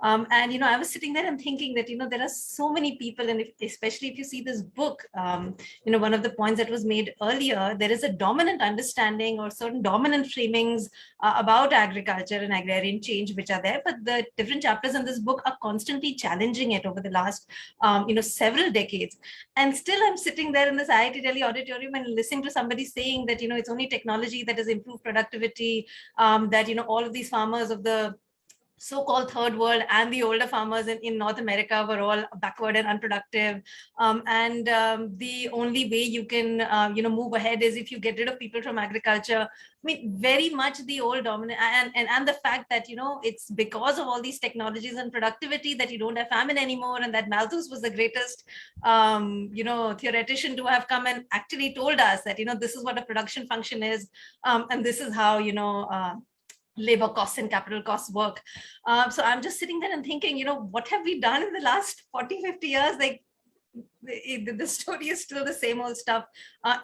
And, I was sitting there and thinking that, there are so many people, and especially if you see this book, one of the points that was made earlier, there is a dominant understanding or certain dominant framings about agriculture and agrarian change, which are there, but the different chapters in this book are constantly challenging it over the last, several decades. And still I'm sitting there in this IIT Delhi auditorium and listening to somebody saying that, it's only technology that has improved productivity, that, all of these farmers of the so-called third world and the older farmers in North America were all backward and unproductive. The only way you can, move ahead is if you get rid of people from agriculture. I mean, very much the old dominant, and the fact that, it's because of all these technologies and productivity that you don't have famine anymore, and that Malthus was the greatest, theoretician to have come and actually told us that, this is what a production function is, and this is how, labor costs and capital costs work. So I'm just sitting there and thinking, what have we done in the last 40, 50 years? Like, the story is still the same old stuff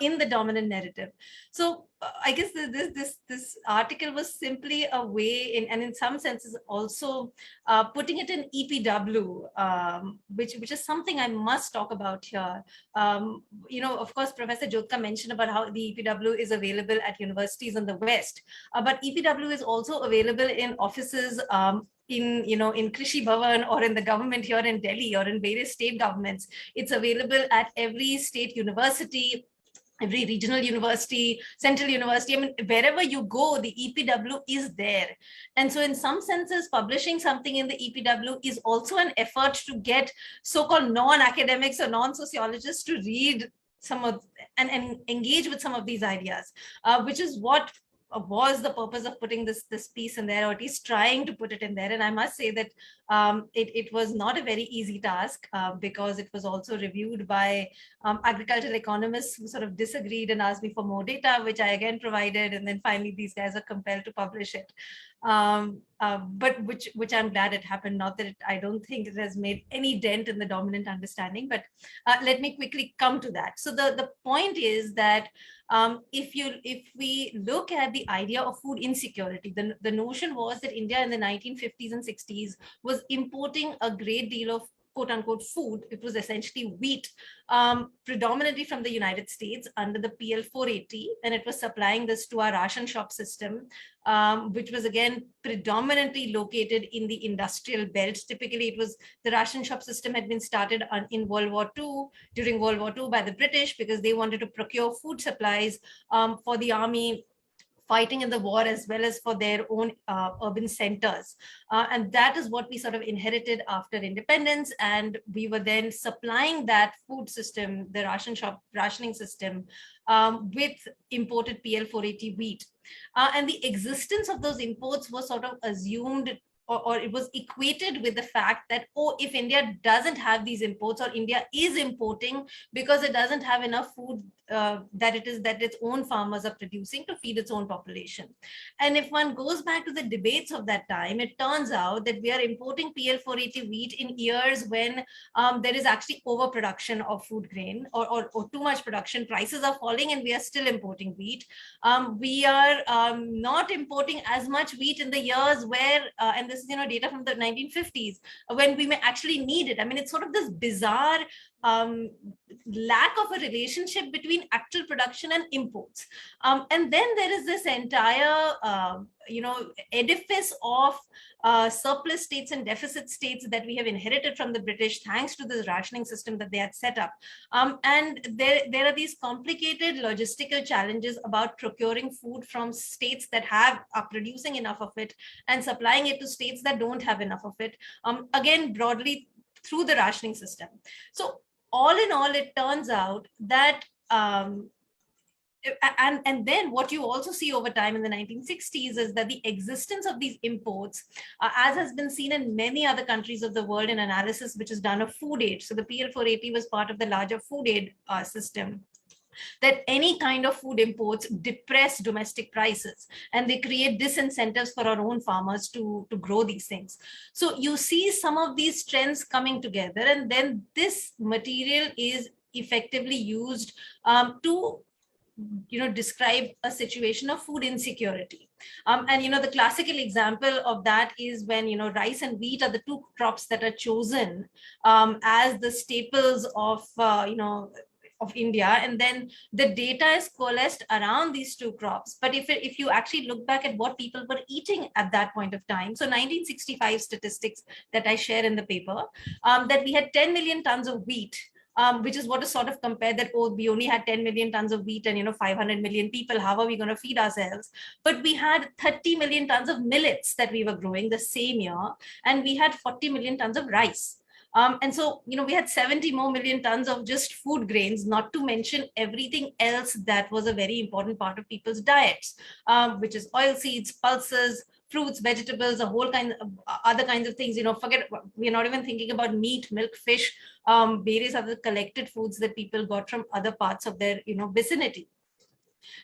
in the dominant narrative. So I guess this article was simply a way, and in some senses also putting it in EPW, which is something I must talk about here. Of course, Professor Jodhka mentioned about how the EPW is available at universities in the West, but EPW is also available in offices in Krishi Bhavan or in the government here in Delhi or in various state governments. It's available at every state university, every regional university, central university. I mean, wherever you go, the EPW is there. And so in some senses, publishing something in the EPW is also an effort to get so-called non-academics or non-sociologists to read some of and engage with some of these ideas, which is what was the purpose of putting this piece in there, or at least trying to put it in there. And I must say that it was not a very easy task because it was also reviewed by agricultural economists who sort of disagreed and asked me for more data, which I again provided. And then finally, these guys are compelled to publish it. But which I'm glad it happened. Not that I don't think it has made any dent in the dominant understanding, but let me quickly come to that. So the point is that if we look at the idea of food insecurity, the notion was that India in the 1950s and 60s was importing a great deal of quote unquote food. It was essentially wheat, predominantly from the United States under the PL 480, and it was supplying this to our ration shop system, which was again predominantly located in the industrial belt. Typically, it was the ration shop system had been started in World War II, during World War II by the British, because they wanted to procure food supplies for the army fighting in the war as well as for their own urban centers. And that is what we sort of inherited after independence. And we were then supplying that food system, the rationing system, with imported PL 480 wheat. And the existence of those imports was sort of assumed, or it was equated with the fact that, oh, if India doesn't have these imports, or India is importing because it doesn't have enough food that its own farmers are producing to feed its own population. And if one goes back to the debates of that time, it turns out that we are importing PL 480 wheat in years when there is actually overproduction of food grain, or too much production. Prices are falling and we are still importing wheat. We are not importing as much wheat in the years where, and this is data from the 1950s, when we may actually need it. I mean, it's sort of this bizarre lack of a relationship between actual production and imports. And then there is this entire edifice of surplus states and deficit states that we have inherited from the British, thanks to this rationing system that they had set up. And there are these complicated logistical challenges about procuring food from states that are producing enough of it and supplying it to states that don't have enough of it, again, broadly through the rationing system. So all in all, it turns out that and then what you also see over time in the 1960s is that the existence of these imports, as has been seen in many other countries of the world in analysis which is done of food aid. So the PL 480 was part of the larger food aid system, that any kind of food imports depress domestic prices and they create disincentives for our own farmers to grow these things. So you see some of these trends coming together, and then this material is effectively used to describe a situation of food insecurity. And the classical example of that is when rice and wheat are the two crops that are chosen as the staples of India, and then the data is coalesced around these two crops. But if you actually look back at what people were eating at that point of time, so 1965 statistics that I share in the paper, that we had 10 million tons of wheat, which is what is sort of compared that, oh, we only had 10 million tons of wheat and 500 million people, how are we going to feed ourselves? But we had 30 million tons of millets that we were growing the same year, and we had 40 million tons of rice. And so, we had 70 more million tons of just food grains, not to mention everything else that was a very important part of people's diets, which is oil seeds, pulses, fruits, vegetables, a whole kind of other kinds of things. Forget, we're not even thinking about meat, milk, fish, various other collected foods that people got from other parts of their, vicinity.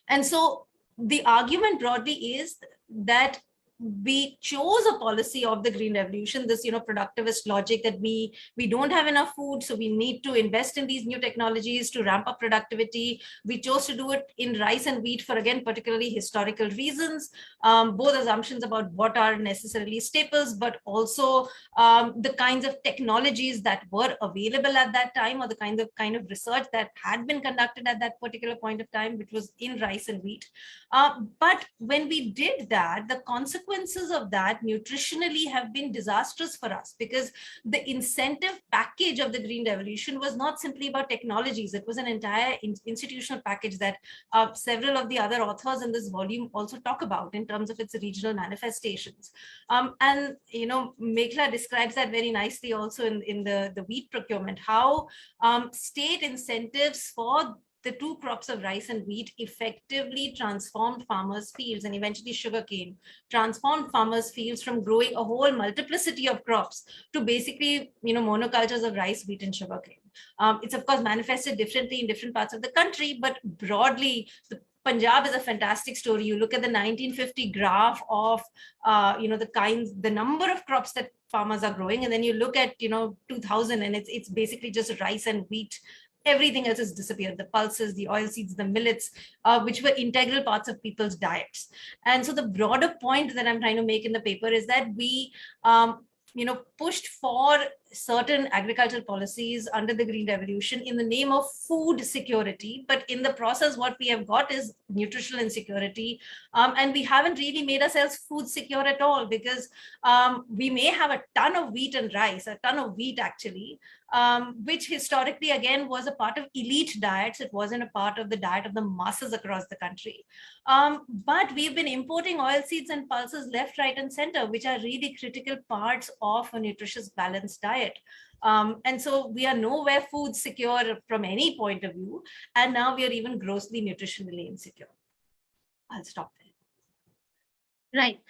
And so the argument broadly is that we chose a policy of the Green Revolution, this, productivist logic that we don't have enough food, so we need to invest in these new technologies to ramp up productivity. We chose to do it in rice and wheat for, again, particularly historical reasons, both assumptions about what are necessarily staples, but also the kinds of technologies that were available at that time, or the kind of research that had been conducted at that particular point of time, which was in rice and wheat. But when we did that, the consequences of that nutritionally have been disastrous for us, because the incentive package of the Green Revolution was not simply about technologies. It was an entire institutional package that several of the other authors in this volume also talk about in terms of its regional manifestations. And, Mekhla describes that very nicely also in the wheat procurement, how state incentives for the two crops of rice and wheat effectively transformed farmers' fields, and eventually sugarcane transformed farmers' fields from growing a whole multiplicity of crops to basically, monocultures of rice, wheat, and sugarcane. It's of course manifested differently in different parts of the country, but broadly, Punjab is a fantastic story. You look at the 1950 graph of, the number of crops that farmers are growing, and then you look at, 2000, and it's basically just rice and wheat. Everything else has disappeared, the pulses, the oilseeds, the millets, which were integral parts of people's diets. And so the broader point that I'm trying to make in the paper is that we, pushed for certain agricultural policies under the Green Revolution in the name of food security. But in the process, what we have got is nutritional insecurity. And we haven't really made ourselves food secure at all, because we may have a ton of wheat and rice, a ton of wheat actually, which historically, again, was a part of elite diets. It wasn't a part of the diet of the masses across the country. But we've been importing oilseeds and pulses left, right, and center, which are really critical parts of a nutritious, balanced diet. And so we are nowhere food secure from any point of view. And now we are even grossly nutritionally insecure. I'll stop there. Right.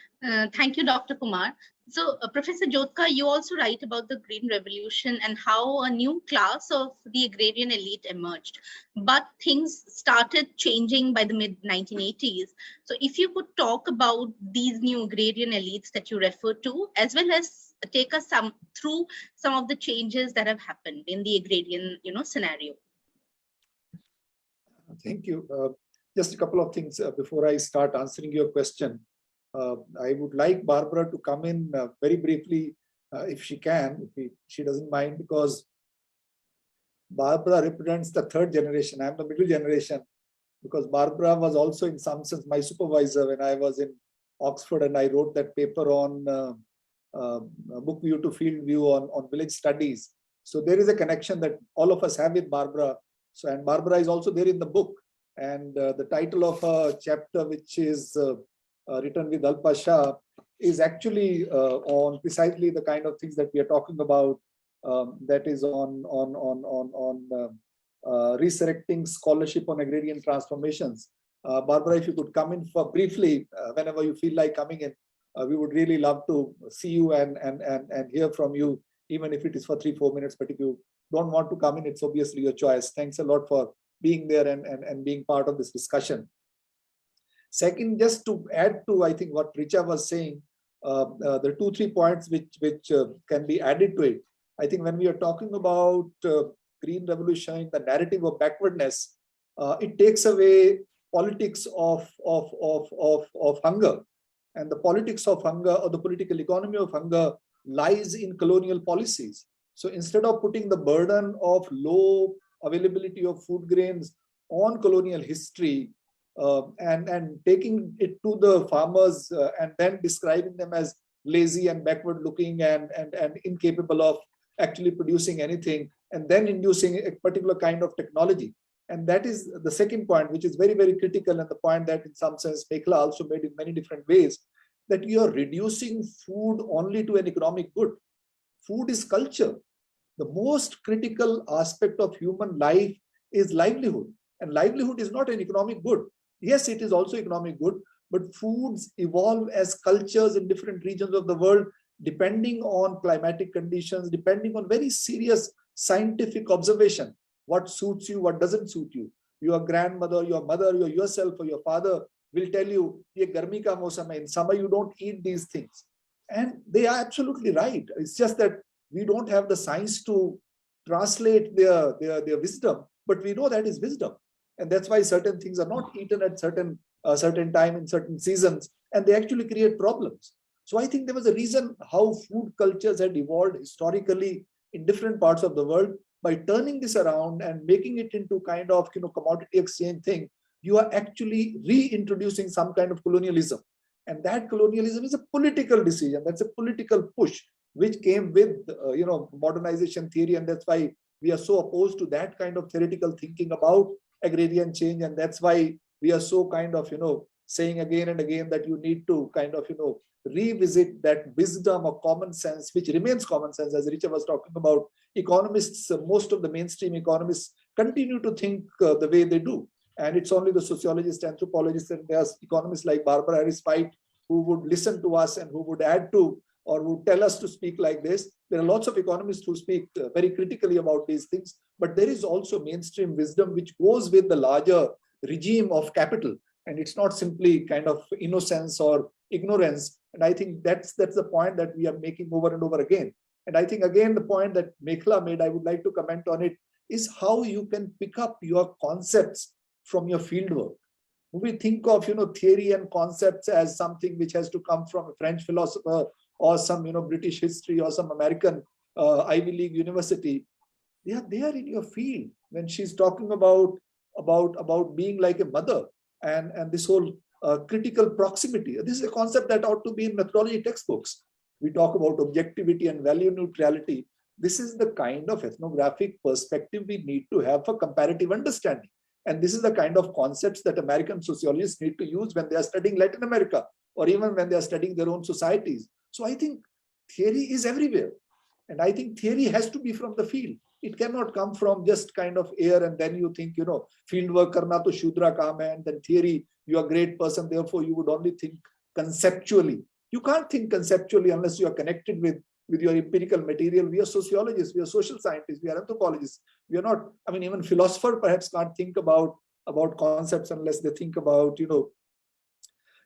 Thank you, Dr. Kumar. So, Professor Jodhka, you also write about the Green Revolution and how a new class of the agrarian elite emerged. But things started changing by the mid-1980s. So, if you could talk about these new agrarian elites that you refer to, as well as take us through some of the changes that have happened in the agrarian, scenario. Thank you. Just a couple of things before I start answering your question. I would like Barbara to come in very briefly, if she can, if she doesn't mind, because Barbara represents the third generation. I'm the middle generation, because Barbara was also in some sense my supervisor when I was in Oxford, and I wrote that paper on book view to field view on village studies. So there is a connection that all of us have with Barbara. So, and Barbara is also there in the book. And the title of a chapter, which is written with Alpa Shah, is actually on precisely the kind of things that we are talking about. That is on resurrecting scholarship on agrarian transformations. Barbara, if you could come in for briefly, whenever you feel like coming in, we would really love to see you and hear from you, even if it is for 3-4 minutes. But if you don't want to come in, it's obviously your choice. Thanks a lot for being there and being part of this discussion. Second, just to add to, I think, what Richa was saying, there are 2-3 points which can be added to it. I think when we are talking about Green Revolution, the narrative of backwardness, it takes away politics of hunger. And the politics of hunger, or the political economy of hunger, lies in colonial policies. So instead of putting the burden of low availability of food grains on colonial history, and taking it to the farmers and then describing them as lazy and backward looking and incapable of actually producing anything, and then inducing a particular kind of technology. And that is the second point, which is very, very critical, and the point that in some sense Mekhla also made in many different ways, that you are reducing food only to an economic good. Food is culture. The most critical aspect of human life is livelihood, and livelihood is not an economic good. Yes, it is also economic good, but foods evolve as cultures in different regions of the world, depending on climatic conditions, depending on very serious scientific observation. What suits you, what doesn't suit you. Your grandmother, your mother, yourself, or your father will tell you, ye garmi ka mausam hai, in summer you don't eat these things. And they are absolutely right. It's just that we don't have the science to translate their wisdom, but we know that is wisdom. And that's why certain things are not eaten at certain time in certain seasons, and they actually create problems. So I think there was a reason how food cultures had evolved historically in different parts of the world. By turning this around and making it into kind of commodity exchange thing, you are actually reintroducing some kind of colonialism. And that colonialism is a political decision. That's a political push which came with modernization theory, and that's why we are so opposed to that kind of theoretical thinking about agrarian change. And that's why we are so kind of saying again and again that you need to kind of revisit that wisdom or common sense, which remains common sense. As Richa was talking about, economists, most of the mainstream economists continue to think the way they do. And it's only the sociologists, anthropologists, and there's economists like Barbara Harris White who would listen to us and who would add to or would tell us to speak like this. There are lots of economists who speak very critically about these things, but there is also mainstream wisdom which goes with the larger regime of capital. And it's not simply kind of innocence or ignorance. And I think that's the point that we are making over and over again. And I think, again, the point that Mekhla made, I would like to comment on it, is how you can pick up your concepts from your fieldwork. We think of theory and concepts as something which has to come from a French philosopher or some British history or some American Ivy League university. They are there in your field when she's talking about being like a mother and this whole critical proximity. This is a concept that ought to be in methodology textbooks. We talk about objectivity and value neutrality. This is the kind of ethnographic perspective we need to have for comparative understanding. And this is the kind of concepts that American sociologists need to use when they are studying Latin America or even when they are studying their own societies. So I think theory is everywhere. And I think theory has to be from the field. It cannot come from just kind of air and then you think, field work karna to Shudra kaam hai, and then theory, you are a great person, therefore you would only think conceptually. You can't think conceptually unless you are connected with your empirical material. We are sociologists, we are social scientists, we are anthropologists. We are not, even philosophers perhaps can't think about concepts unless they think about,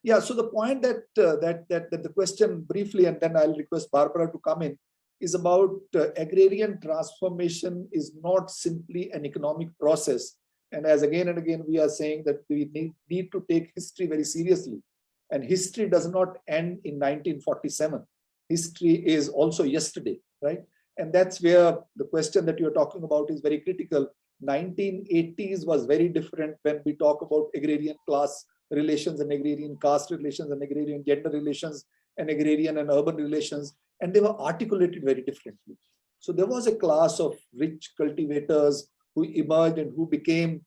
Yeah, so the point that the question briefly, and then I'll request Barbara to come in, is about agrarian transformation is not simply an economic process. And as again and again, we are saying that we need to take history very seriously. And history does not end in 1947. History is also yesterday, right? And that's where the question that you're talking about is very critical. 1980s was very different when we talk about agrarian class relations and agrarian caste relations and agrarian gender relations and agrarian and urban relations. And they were articulated very differently. So there was a class of rich cultivators who emerged and who became,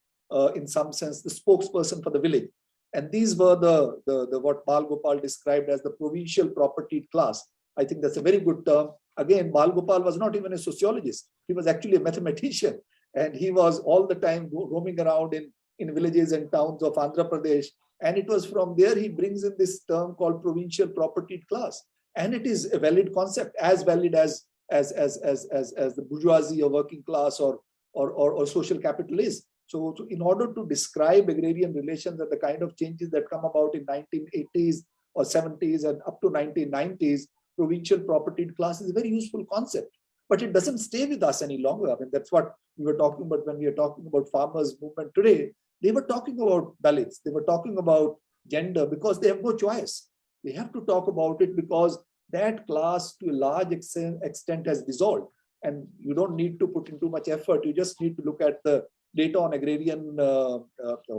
in some sense, the spokesperson for the village. And these were the what Bal Gopal described as the provincial propertied class. I think that's a very good term. Again, Bal Gopal was not even a sociologist. He was actually a mathematician. And he was all the time roaming around in villages and towns of Andhra Pradesh. And it was from there he brings in this term called provincial propertied class. And it is a valid concept, as valid as the bourgeoisie or working class or social capital is. So in order to describe agrarian relations and the kind of changes that come about in 1980s or 70s and up to 1990s, provincial propertied class is a very useful concept. But it doesn't stay with us any longer. That's what we were talking about when we are talking about farmers' movement today. They were talking about Dalits. They were talking about gender because they have no choice. They have to talk about it because that class to a large extent has dissolved. And you don't need to put in too much effort. You just need to look at the data on agrarian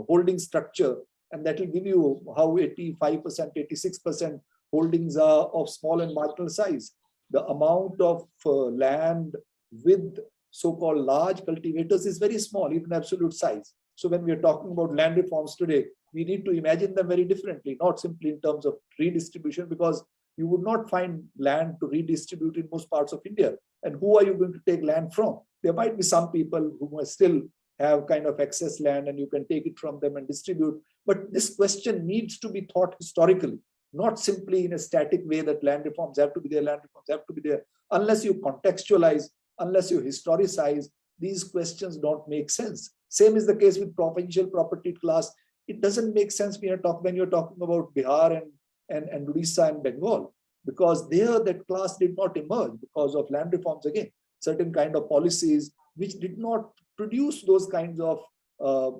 holding structure, and that will give you how 85%, 86% holdings are of small and marginal size. The amount of land with so-called large cultivators is very small, even absolute size. So when we are talking about land reforms today, we need to imagine them very differently, not simply in terms of redistribution, because you would not find land to redistribute in most parts of India. And who are you going to take land from? There might be some people who must still have kind of excess land and you can take it from them and distribute. But this question needs to be thought historically, not simply in a static way that land reforms have to be there, land reforms have to be there. Unless you contextualize, unless you historicize, these questions don't make sense. Same is the case with provincial property class. it doesn't make sense when you're talking about Bihar and Odisha and Bengal, because there that class did not emerge because of land reforms again, certain kind of policies which did not produce those kinds of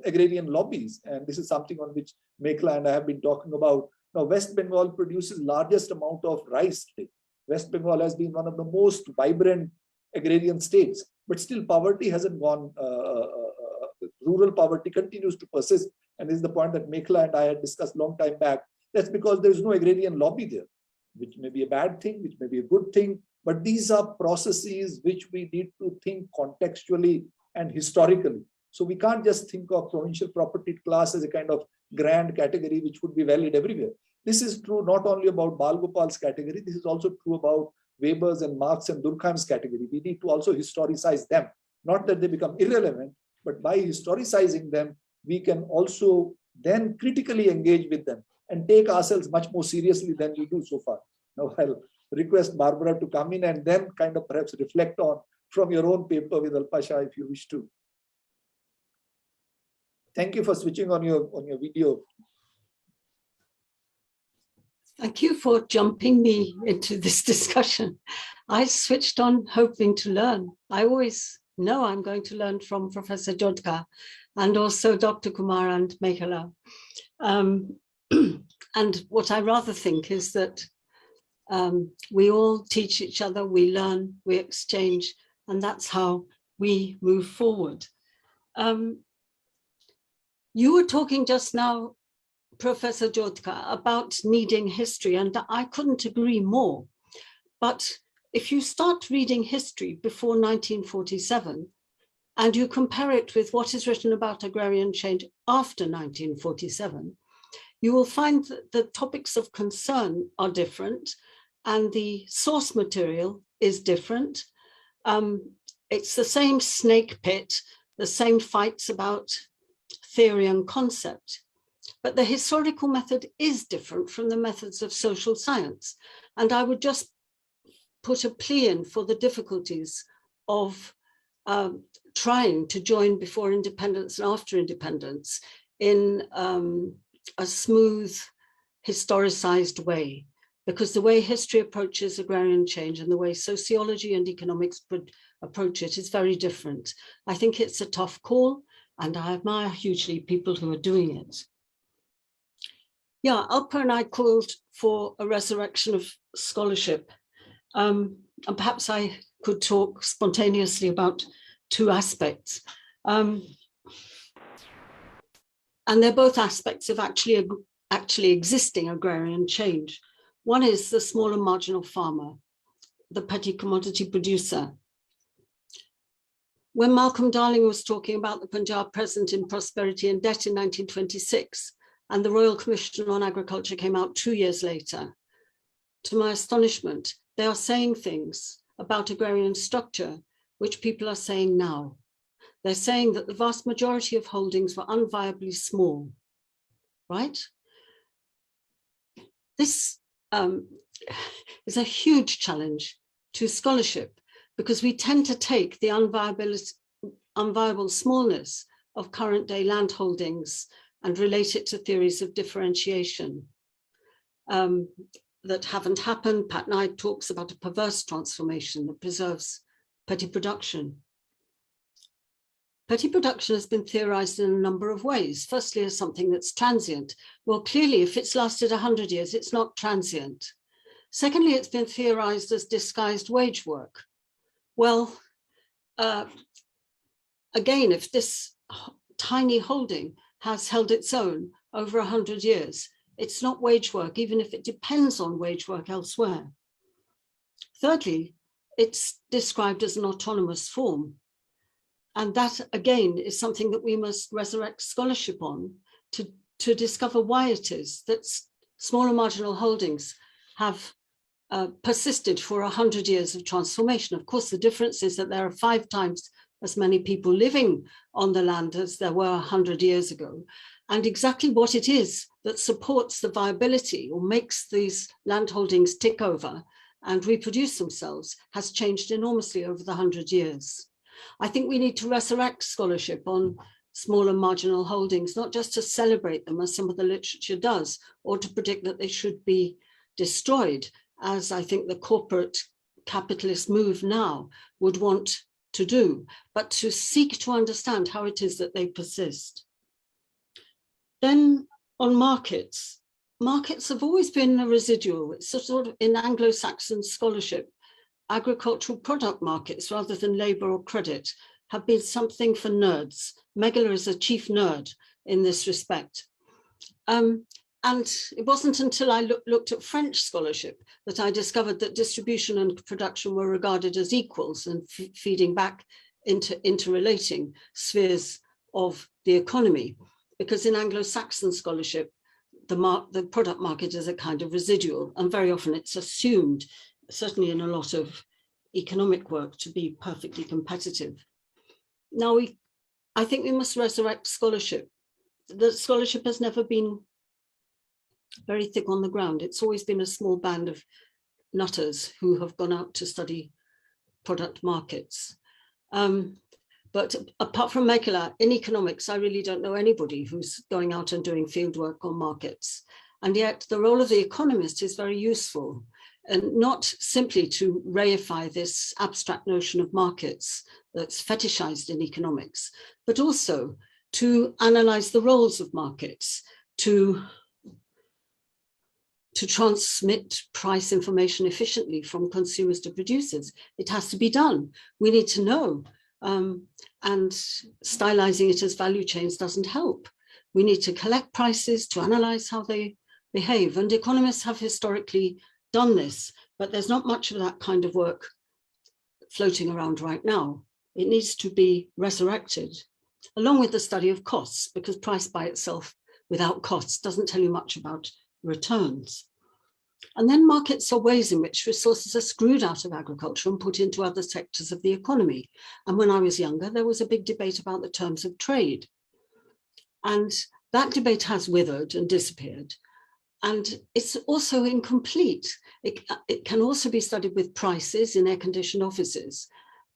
agrarian lobbies. And this is something on which Mekhla and I have been talking about. Now, West Bengal produces largest amount of rice today. West Bengal has been one of the most vibrant agrarian states, but still poverty hasn't gone, rural poverty continues to persist. And this is the point that Mekhla and I had discussed a long time back. That's because there is no agrarian lobby there, which may be a bad thing, which may be a good thing, but these are processes which we need to think contextually and historically. So we can't just think of provincial property class as a kind of grand category which would be valid everywhere. This is true not only about Bal Gopal's category, this is also true about Weber's and Marx and Durkheim's category. We need to also historicize them. Not that they become irrelevant, but by historicizing them, we can also then critically engage with them and take ourselves much more seriously than we do so far. Now I'll request Barbara to come in and then kind of perhaps reflect on from your own paper with Alpasha if you wish to. Thank you for switching on your video. Thank you for jumping me into this discussion. I switched on hoping to learn. I always know I'm going to learn from Professor Jodhka and also Dr. Kumar and Mekhla. And what I rather think is that we all teach each other, we learn, we exchange, and that's how we move forward. You were talking just now, Professor Jodhka, about needing history, and I couldn't agree more. But if you start reading history before 1947, and you compare it with what is written about agrarian change after 1947, you will find that the topics of concern are different, and the source material is different. It's the same snake pit, the same fights about theory and concept, but the historical method is different from the methods of social science. And I would just put a plea in for the difficulties of trying to join before independence and after independence in a smooth, historicized way, because the way history approaches agrarian change and the way sociology and economics would approach it is very different. I think it's a tough call, and I admire hugely people who are doing it. Yeah, Alpa and I called for a resurrection of scholarship. And perhaps I could talk spontaneously about two aspects. And they're both aspects of actually existing agrarian change. One is the small and marginal farmer, the petty commodity producer. When Malcolm Darling was talking about the Punjab present in prosperity and debt in 1926, and the Royal Commission on Agriculture came out 2 years later, to my astonishment, they are saying things about agrarian structure which people are saying now. They're saying that the vast majority of holdings were unviably small, right? This is a huge challenge to scholarship, because we tend to take the unviable smallness of current day land holdings and relate it to theories of differentiation that haven't happened. Pat Knight talks about a perverse transformation that preserves petty production. Petty production has been theorized in a number of ways. Firstly, as something that's transient. Well, clearly, if it's lasted 100 years, it's not transient. Secondly, it's been theorized as disguised wage work. Well, again, if this tiny holding has held its own over 100 years, it's not wage work, even if it depends on wage work elsewhere. Thirdly, it's described as an autonomous form. And that, again, is something that we must resurrect scholarship on to discover why it is that smaller marginal holdings have persisted for 100 years of transformation. Of course, the difference is that there are 5 times as many people living on the land as there were 100 years ago. And exactly what it is that supports the viability or makes these land holdings tick over and reproduce themselves has changed enormously over the 100 years. I think we need to resurrect scholarship on smaller marginal holdings, not just to celebrate them as some of the literature does, or to predict that they should be destroyed, as I think the corporate capitalist move now would want to do, but to seek to understand how it is that they persist. Then on markets, markets have always been a residual. It's sort of in Anglo-Saxon scholarship, agricultural product markets rather than labor or credit have been something for nerds. Mekhla is a chief nerd in this respect. And it wasn't until I looked at French scholarship that I discovered that distribution and production were regarded as equals and feeding back into interrelating spheres of the economy. Because in Anglo-Saxon scholarship, the product market is a kind of residual, and very often it's assumed, certainly in a lot of economic work, to be perfectly competitive. Now, I think we must resurrect scholarship. The scholarship has never been very thick on the ground. It's always been a small band of nutters who have gone out to study product markets. But apart from Mekhla, in economics, I really don't know anybody who's going out and doing fieldwork on markets. And yet the role of the economist is very useful, and not simply to reify this abstract notion of markets that's fetishized in economics, but also to analyze the roles of markets, to transmit price information efficiently from consumers to producers. It has to be done. We need to know. And stylizing it as value chains doesn't help. We need to collect prices to analyze how they behave. And economists have historically done this, but there's not much of that kind of work floating around right now. It needs to be resurrected, along with the study of costs, because price by itself without costs doesn't tell you much about returns. And then markets are ways in which resources are screwed out of agriculture and put into other sectors of the economy. And when I was younger, there was a big debate about the terms of trade. And that debate has withered and disappeared. And it's also incomplete. It can also be studied with prices in air-conditioned offices.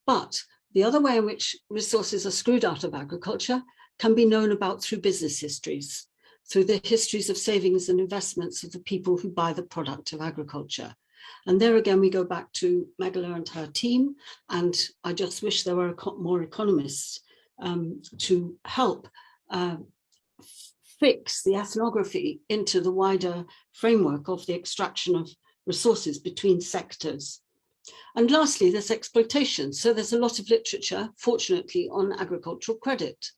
But the other way in which resources are screwed out of agriculture can be known about through business histories, through the histories of savings and investments of the people who buy the product of agriculture. And there again, we go back to Mekhla and her team. And I just wish there were more economists to help fix the ethnography into the wider framework of the extraction of resources between sectors. And lastly, there's exploitation. So there's a lot of literature, fortunately, on agricultural credit,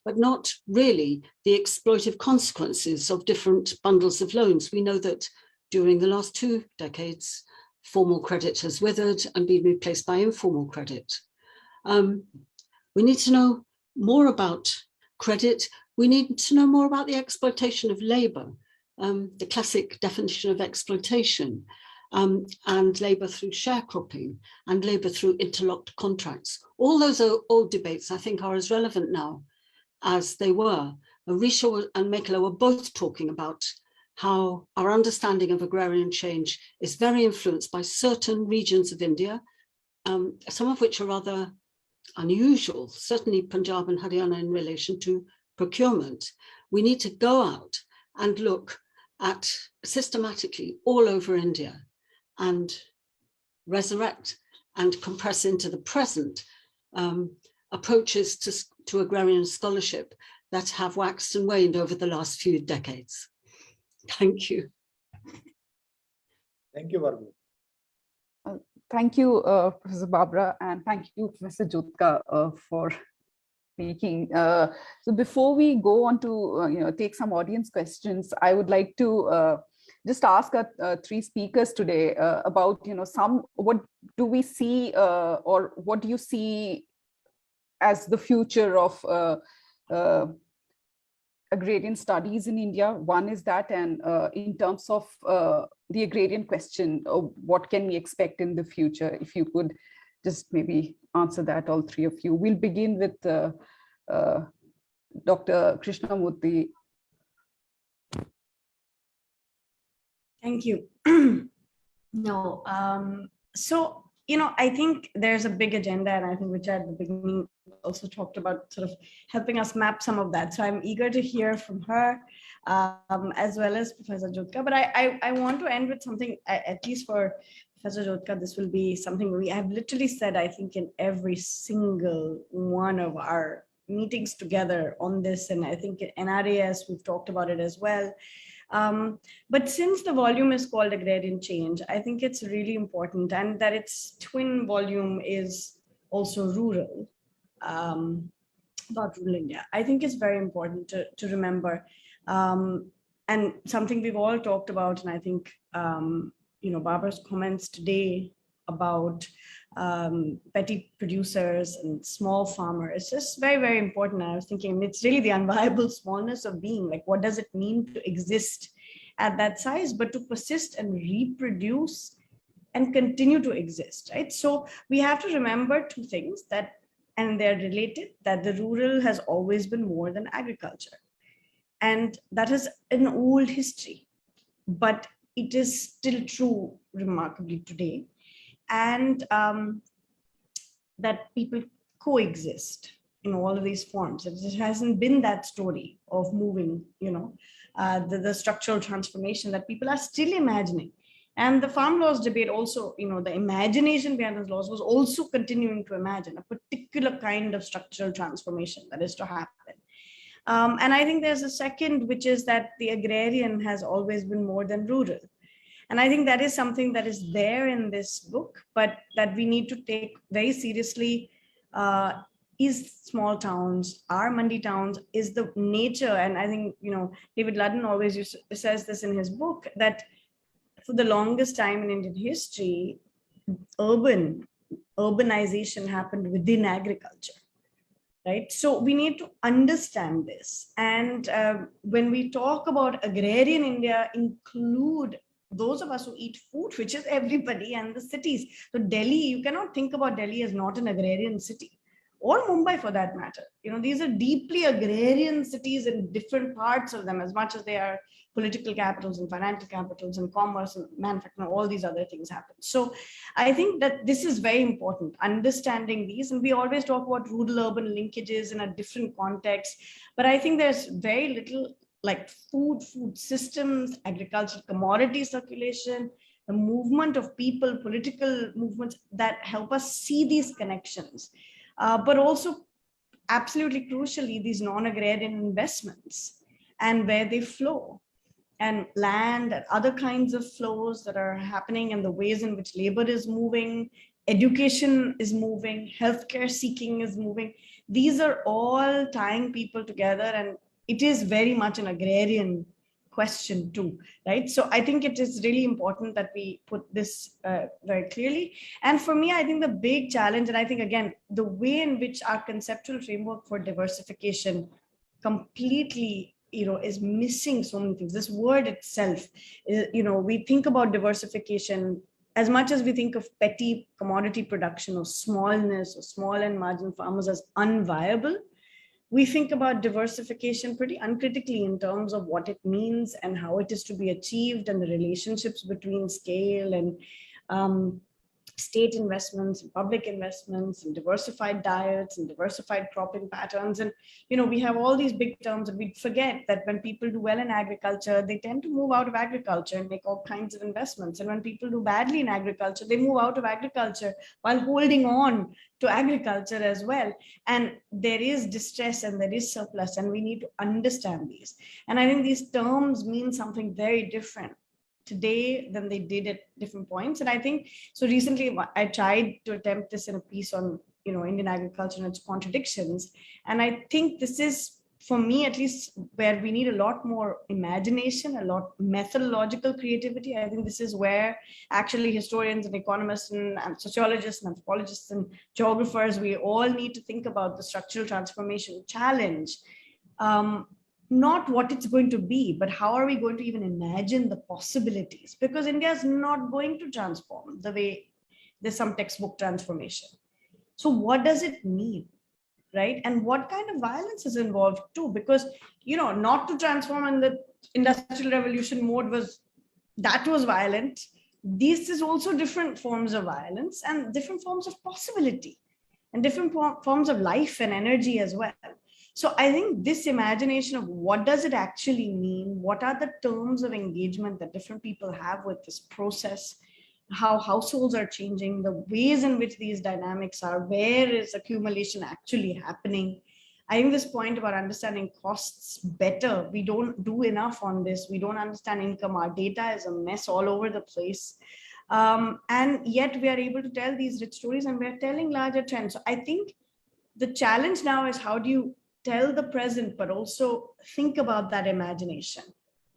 but not really the exploitive consequences of different bundles of loans. We know that during the last 2 decades, formal credit has withered and been replaced by informal credit. We need to know more about credit. We need to know more about the exploitation of labor, the classic definition of exploitation, and labor through sharecropping and labor through interlocked contracts. All those old debates, I think, are as relevant now as they were. Richa and Mekhla were both talking about how our understanding of agrarian change is very influenced by certain regions of India, some of which are rather unusual, certainly Punjab and Haryana in relation to procurement. We need to go out and look at systematically all over India and resurrect and compress into the present approaches to agrarian scholarship that have waxed and waned over the last few decades. Thank you. Thank you, Barbara. Thank you, Professor Barbara, and thank you, Professor Jodhka, for speaking. So before we go on to take some audience questions, I would like to just ask our 3 speakers today about what do we see or what do you see as the future of agrarian studies in India. One is that, and in terms of the agrarian question, what can we expect in the future? If you could just maybe answer that, all 3 of you. We'll begin with Dr. Krishnamurthy. Thank you. No, so I think there's a big agenda, and I think Richa at the beginning also talked about sort of helping us map some of that. So I'm eager to hear from her, as well as Professor Jodhka. But I want to end with something, at least for Professor Jodhka, this will be something we have literally said, I think, in every single one of our meetings together on this. And I think in NRAS, we've talked about it as well. But since the volume is called Agrarian Change, I think it's really important, and that its twin volume is also rural, about rural India. I think it's very important to remember, and something we've all talked about, and I think, Barbara's comments today about petty producers and small farmers, it's just very, very important. I was thinking, it's really the unviable smallness of being, like, what does it mean to exist at that size, but to persist and reproduce and continue to exist, right? So we have to remember two things, that, and they're related, that the rural has always been more than agriculture. And that is an old history, but it is still true remarkably today. And that people coexist in all of these forms. It hasn't been that story of moving, the structural transformation that people are still imagining. And the farm laws debate also, the imagination behind those laws was also continuing to imagine a particular kind of structural transformation that is to happen. And I think there's a second, which is that the agrarian has always been more than rural. And I think that is something that is there in this book, but that we need to take very seriously. Is small towns, are Mandi towns, is the nature. And I think, David Ludden always says this in his book, that for the longest time in Indian history, urbanization happened within agriculture. Right. So we need to understand this. And when we talk about agrarian India, include those of us who eat food, which is everybody, and the cities. So Delhi, you cannot think about Delhi as not an agrarian city, or Mumbai for that matter. These are deeply agrarian cities in different parts of them, as much as they are political capitals and financial capitals and commerce and manufacturing, all these other things happen. So I think that this is very important, understanding these. And we always talk about rural-urban linkages in a different context, but I think there's very little like food systems, agricultural commodity circulation, the movement of people, political movements that help us see these connections, but also absolutely crucially, these non-agrarian investments and where they flow, and land and other kinds of flows that are happening, and the ways in which labor is moving, education is moving, healthcare seeking is moving. These are all tying people together, and it is very much an agrarian question too, right? So I think it is really important that we put this very clearly. And for me, I think the big challenge, and I think, again, the way in which our conceptual framework for diversification completely, is missing so many things. This word itself, we think about diversification as much as we think of petty commodity production or smallness or small and marginal farmers as unviable. We think about diversification pretty uncritically in terms of what it means and how it is to be achieved, and the relationships between scale and state investments and public investments and diversified diets and diversified cropping patterns. And, we have all these big terms, and we forget that when people do well in agriculture, they tend to move out of agriculture and make all kinds of investments. And when people do badly in agriculture, they move out of agriculture while holding on to agriculture as well. And there is distress and there is surplus, and we need to understand these. And I think these terms mean something very different today than they did at different points. And I think, so recently I tried to attempt this in a piece on, Indian agriculture and its contradictions. And I think this is, for me at least, where we need a lot more imagination, a lot methodological creativity. I think this is where actually historians and economists and sociologists and anthropologists and geographers, we all need to think about the structural transformation challenge. Not what it's going to be, but how are we going to even imagine the possibilities? Because India is not going to transform the way there's some textbook transformation. So what does it mean, right? And what kind of violence is involved too? Because, not to transform in the industrial revolution mode was violent. this is also different forms of violence and different forms of possibility and different forms of life and energy as well. So I think this imagination of what does it actually mean, what are the terms of engagement that different people have with this process, how households are changing, the ways in which these dynamics are, where is accumulation actually happening. I think this point about understanding costs better, we don't do enough on this. We don't understand income. Our data is a mess all over the place. And yet we are able to tell these rich stories and we're telling larger trends. So I think the challenge now is how do you tell the present, but also think about that imagination.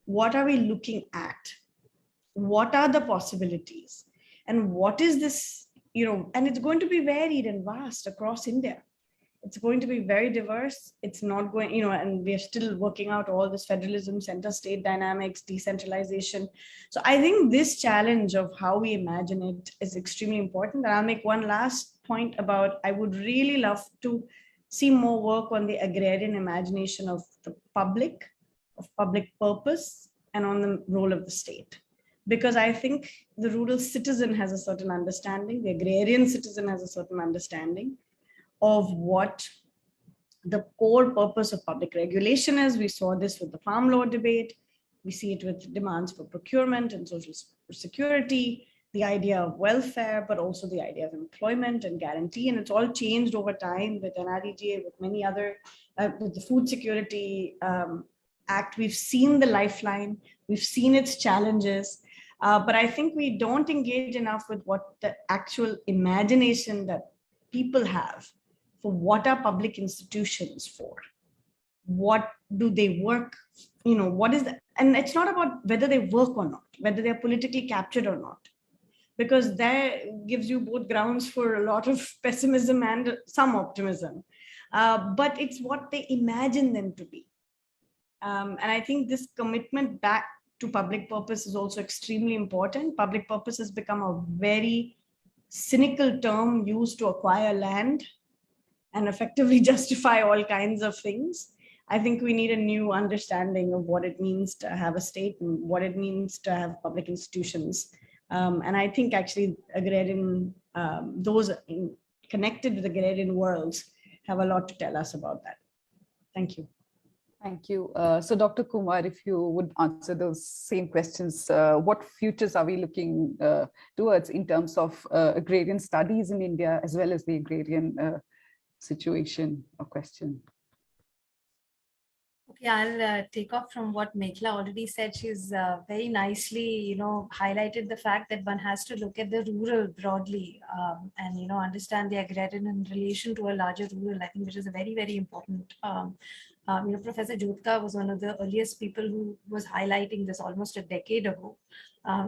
What are we looking at? What are the possibilities? And what is this, and it's going to be varied and vast across India. It's going to be very diverse. It's not going, and we're still working out all this federalism, center state dynamics, decentralization. So I think this challenge of how we imagine it is extremely important. And I'll make one last point about, I would really love to see more work on the agrarian imagination of the public, of public purpose, and on the role of the state. Because I think the rural citizen has a certain understanding, the agrarian citizen has a certain understanding of what the core purpose of public regulation is. We saw this with the farm law debate. We see it with demands for procurement and social security, the idea of welfare, but also the idea of employment and guarantee. And it's all changed over time with NREGA, with many other, with the Food Security Act. We've seen the lifeline, we've seen its challenges, but I think we don't engage enough with what the actual imagination that people have for what are public institutions for, what do they work, what is the, and it's not about whether they work or not, whether they're politically captured or not, because that gives you both grounds for a lot of pessimism and some optimism, but it's what they imagine them to be. And I think this commitment back to public purpose is also extremely important. Public purpose has become a very cynical term used to acquire land and effectively justify all kinds of things. I think we need a new understanding of what it means to have a state and what it means to have public institutions. And I think actually agrarian, those connected with agrarian worlds have a lot to tell us about that. Thank you. Thank you. So Dr. Kumar, if you would answer those same questions, what futures are we looking towards in terms of agrarian studies in India, as well as the agrarian situation or question? Okay, I'll take off from what Mekhla already said. She's very nicely, highlighted the fact that one has to look at the rural broadly and, understand the agrarian in relation to a larger rural, I think, which is a very, very important. Professor Jodhka was one of the earliest people who was highlighting this almost a decade ago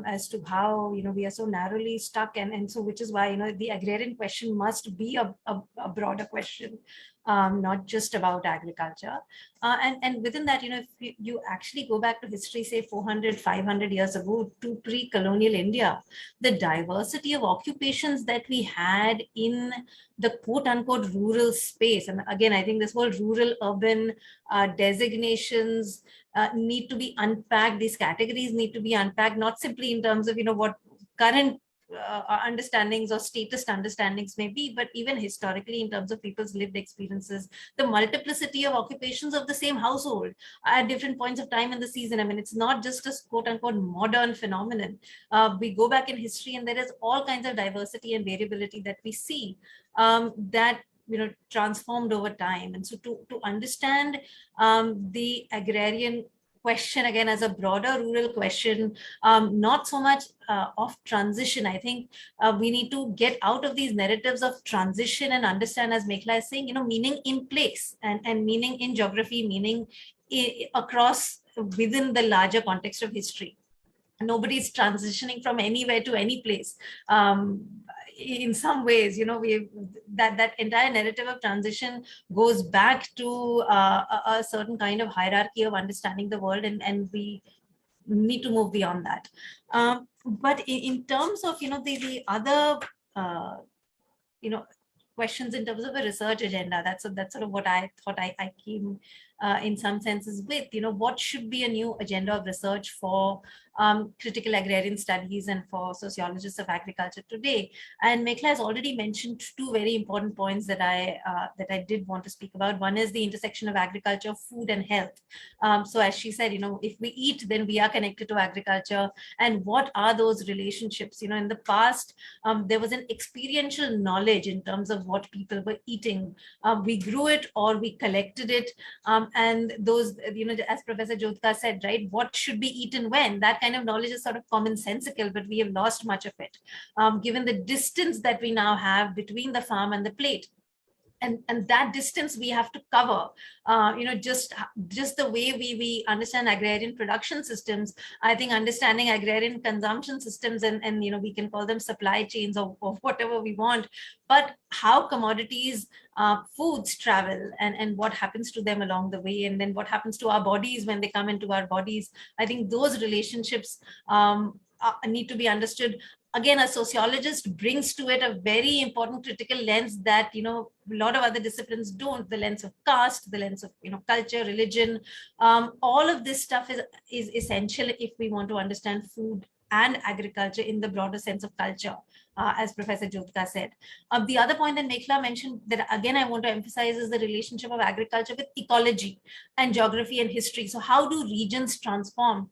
as to how, we are so narrowly stuck. And so, which is why, the agrarian question must be a broader question, not just about agriculture. And within that, if you actually go back to history, say 400, 500 years ago to pre-colonial India, the diversity of occupations that we had in the quote unquote rural space. And again, I think this whole rural urban designations need to be unpacked. These categories need to be unpacked, not simply in terms of, what current understandings or statist understandings may be, but even historically in terms of people's lived experiences, the multiplicity of occupations of the same household at different points of time in the season. I mean, it's not just a quote unquote modern phenomenon. We go back in history and there is all kinds of diversity and variability that we see that transformed over time. And so to understand the agrarian question again as a broader rural question, not so much of transition. I think we need to get out of these narratives of transition and understand, as Mekhla is saying, meaning in place and meaning in geography, meaning across within the larger context of history. Nobody's transitioning from anywhere to any place. In some ways, that entire narrative of transition goes back to a certain kind of hierarchy of understanding the world, and we need to move beyond that. But in terms of the other questions in terms of a research agenda, that's sort of what I thought I came in some senses with, what should be a new agenda of research for critical agrarian studies and for sociologists of agriculture today. And Mekhla has already mentioned two very important points that I did want to speak about. One is the intersection of agriculture, food, and health. So as she said, if we eat, then we are connected to agriculture. And what are those relationships? In the past, there was an experiential knowledge in terms of what people were eating. We grew it or we collected it. And those, as Professor Jodhka said, right, what should be eaten when? That kind of knowledge is sort of commonsensical, but we have lost much of it, given the distance that we now have between the farm and the plate. And that distance we have to cover, just the way we understand agrarian production systems. I think understanding agrarian consumption systems and we can call them supply chains or whatever we want, but how commodities, foods travel and what happens to them along the way, and then what happens to our bodies when they come into our bodies. I think those relationships need to be understood. Again, a sociologist brings to it a very important critical lens that, a lot of other disciplines don't, the lens of caste, the lens of, culture, religion. All of this stuff is essential if we want to understand food and agriculture in the broader sense of culture, as Professor Jodhka said. The other point that Mekhla mentioned that, again, I want to emphasize is the relationship of agriculture with ecology and geography and history. So how do regions transform?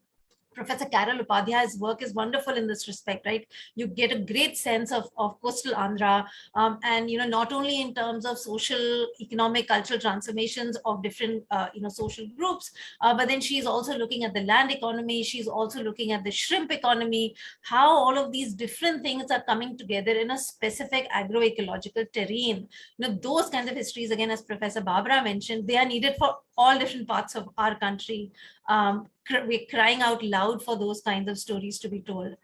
Professor Carol Upadhyay's work is wonderful in this respect, right? You get a great sense of coastal Andhra, and not only in terms of social, economic, cultural transformations of different social groups, but then she's also looking at the land economy. She's also looking at the shrimp economy, how all of these different things are coming together in a specific agroecological terrain. Those kinds of histories, again, as Professor Babra mentioned, they are needed for all different parts of our country. We're crying out loud for those kinds of stories to be told.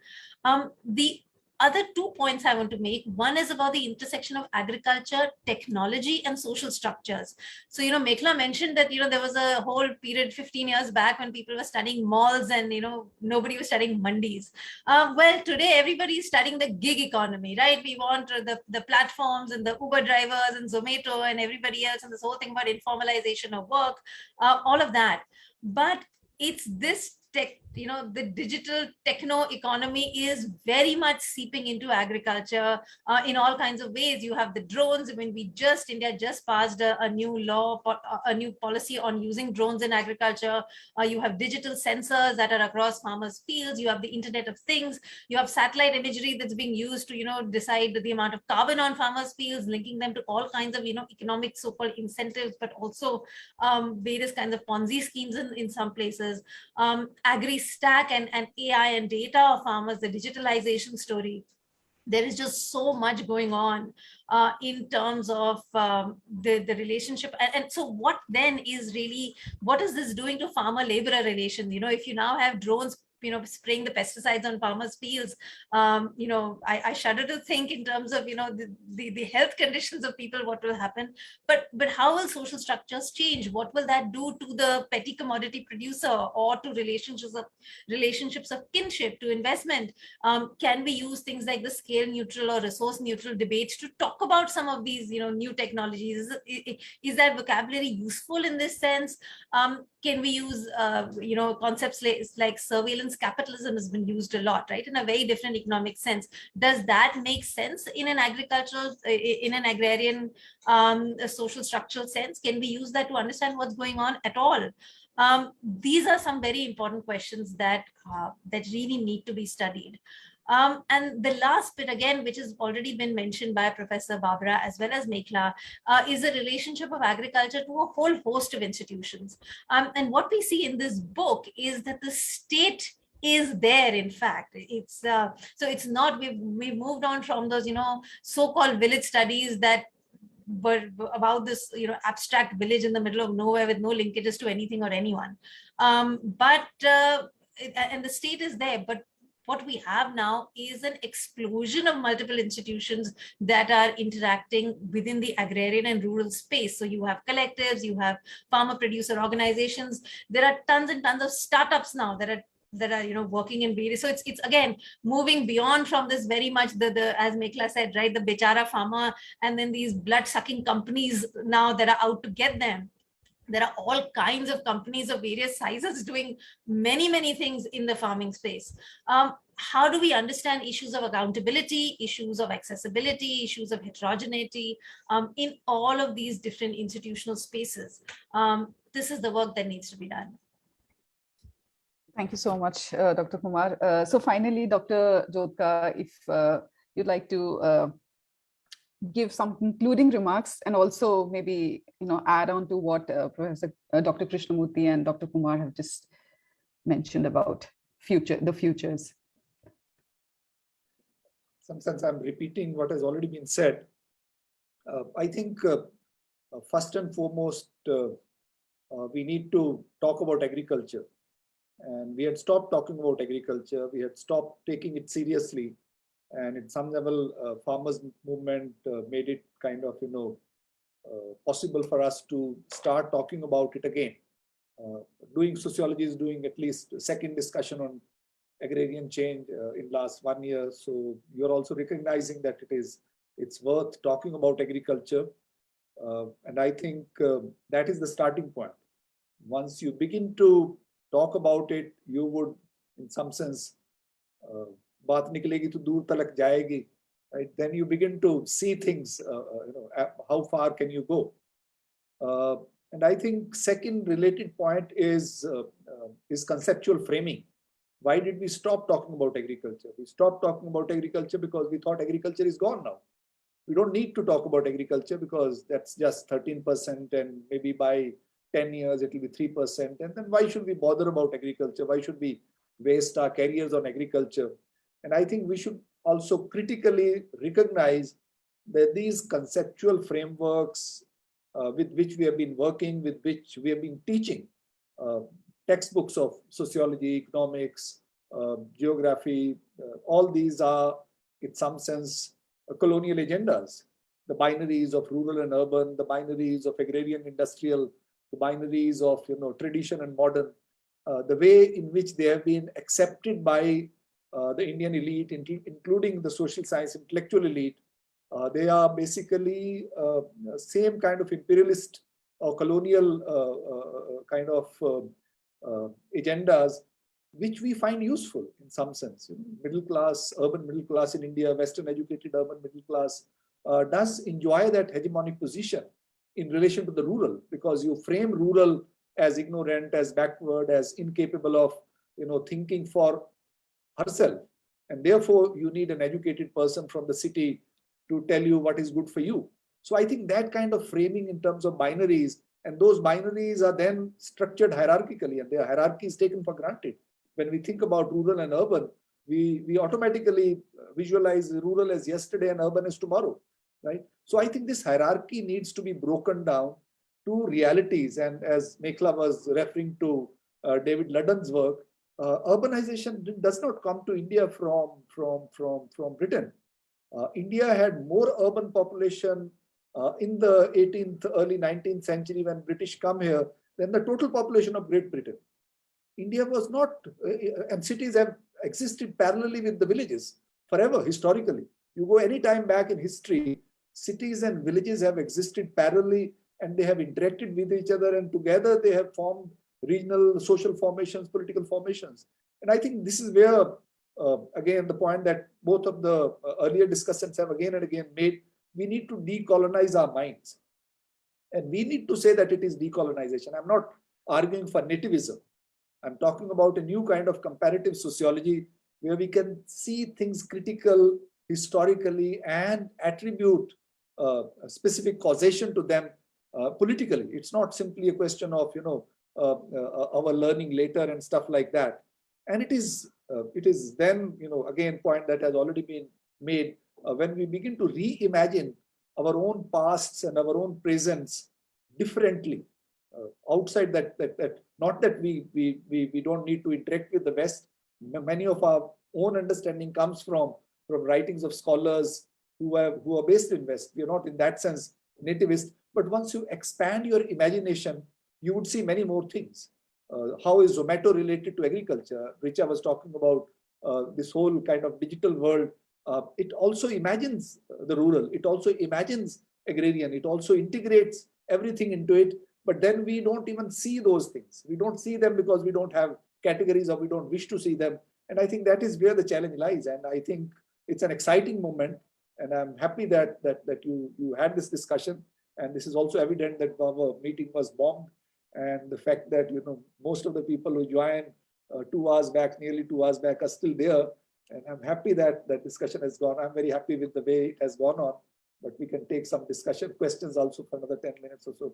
The other 2 points I want to make, one is about the intersection of agriculture, technology, and social structures. So, Mekhla mentioned that, there was a whole period 15 years back when people were studying malls and, nobody was studying mandis. Well, today, everybody is studying the gig economy, right? We want the platforms and the Uber drivers and Zomato and everybody else and this whole thing about informalization of work, all of that. But it's this the digital techno economy is very much seeping into agriculture in all kinds of ways. You have the drones. I mean, India just passed a new law, a new policy on using drones in agriculture. You have digital sensors that are across farmers' fields. You have the Internet of Things. You have satellite imagery that's being used to, decide the amount of carbon on farmers' fields, linking them to all kinds of, economic so-called incentives, but also various kinds of Ponzi schemes in some places. Agri-stack and AI and data of farmers, the digitalization story. There is just so much going on in terms of the relationship. And so what then is really, what is this doing to farmer-laborer relations? If you now have drones spraying the pesticides on farmers' fields, I shudder to think in terms of, the health conditions of people, what will happen. But how will social structures change? What will that do to the petty commodity producer or to relationships of kinship, to investment? Can we use things like the scale neutral or resource neutral debates to talk about some of these, new technologies? Is that vocabulary useful in this sense? Can we use, concepts like surveillance capitalism has been used a lot, right? In a very different economic sense. Does that make sense in an agricultural, in an agrarian social structural sense? Can we use that to understand what's going on at all? These are some very important questions that really need to be studied. And the last bit, again, which has already been mentioned by Professor Babra as well as Mekhla, is the relationship of agriculture to a whole host of institutions. And what we see in this book is that the state is there. In fact, it's so it's not, we've moved on from those so-called village studies that were about this abstract village in the middle of nowhere with no linkages to anything or anyone, and the state is there. But what we have now is an explosion of multiple institutions that are interacting within the agrarian and rural space. So you have collectives, you have farmer producer organizations. There are tons and tons of startups now that are working in various. So it's again moving beyond from this very much the as Mekhla said, right, the bechara farmer, and then these blood sucking companies now that are out to get them. There are all kinds of companies of various sizes doing many, many things in the farming space. How do we understand issues of accountability, issues of accessibility, issues of heterogeneity in all of these different institutional spaces? This is the work that needs to be done. Thank you so much, Dr. Kumar. So finally, Dr. Jodhka, if you'd like to give some concluding remarks and also maybe add on to what Professor Dr. Krishnamurthy and Dr. Kumar have just mentioned about the futures. Some sense I'm repeating what has already been said. I think first and foremost, we need to talk about agriculture. And we had stopped talking about agriculture. We had stopped taking it seriously. And at some level, farmers' movement made it kind of, possible for us to start talking about it again. Doing Sociology is doing at least a second discussion on agrarian change in last 1 year. So you're also recognizing that it's worth talking about agriculture. And I think that is the starting point. Once you begin to talk about it, you would, in some sense, baat nikalegi to dur talak jayegi, right? Then you begin to see things, how far can you go? And I think second related point is conceptual framing. Why did we stop talking about agriculture? We stopped talking about agriculture because we thought agriculture is gone now. We don't need to talk about agriculture because that's just 13% and maybe by 10 years it will be 3%. And then why should we bother about agriculture? Why should we waste our careers on agriculture? And I think we should also critically recognize that these conceptual frameworks with which we have been working, with which we have been teaching, textbooks of sociology, economics, geography, all these are, in some sense, colonial agendas. The binaries of rural and urban, the binaries of agrarian industrial, the binaries of tradition and modern, the way in which they have been accepted by the Indian elite, including the social science intellectual elite, they are basically same kind of imperialist or colonial kind of agendas, which we find useful in some sense. Middle class, urban middle class in India, Western educated urban middle class does enjoy that hegemonic position in relation to the rural, because you frame rural as ignorant, as backward, as incapable of thinking for herself, and therefore you need an educated person from the city to tell you what is good for you. So I think that kind of framing in terms of binaries, and those binaries are then structured hierarchically, and their hierarchy is taken for granted. When we think about rural and urban, we automatically visualize rural as yesterday and urban as tomorrow, right? So I think this hierarchy needs to be broken down to realities. And as Mekhla was referring to David Ludden's work, urbanization does not come to India from Britain. India had more urban population in the 18th, early 19th century when British come here than the total population of Great Britain. India was not, and cities have existed parallelly with the villages forever, historically. You go any time back in history, cities and villages have existed parallelly, and they have interacted with each other, and together they have formed regional social formations, political formations. And I think this is where, again, the point that both of the earlier discussants have again and again made, we need to decolonize our minds. And we need to say that it is decolonization. I'm not arguing for nativism. I'm talking about a new kind of comparative sociology where we can see things critical, historically, and attribute a specific causation to them politically. It's not simply a question of, our learning later and stuff like that. And it is then, again, point that has already been made, when we begin to reimagine our own pasts and our own presents differently, outside that not that we don't need to interact with the West. Many of our own understanding comes from writings of scholars who are based in West. We are not in that sense nativist, but once you expand your imagination, you would see many more things. How is Zomato related to agriculture? Richa was talking about this whole kind of digital world. It also imagines the rural. It also imagines agrarian. It also integrates everything into it. but then we don't even see those things. We don't see them because we don't have categories or we don't wish to see them. And I think that is where the challenge lies. And I think it's an exciting moment. And I'm happy that you had this discussion. And this is also evident that our meeting was bombed. And the fact that most of the people who joined 2 hours back, nearly 2 hours back, are still there. And I'm happy that that discussion has gone. I'm very happy with the way it has gone on. But we can take some discussion questions also for another 10 minutes or so.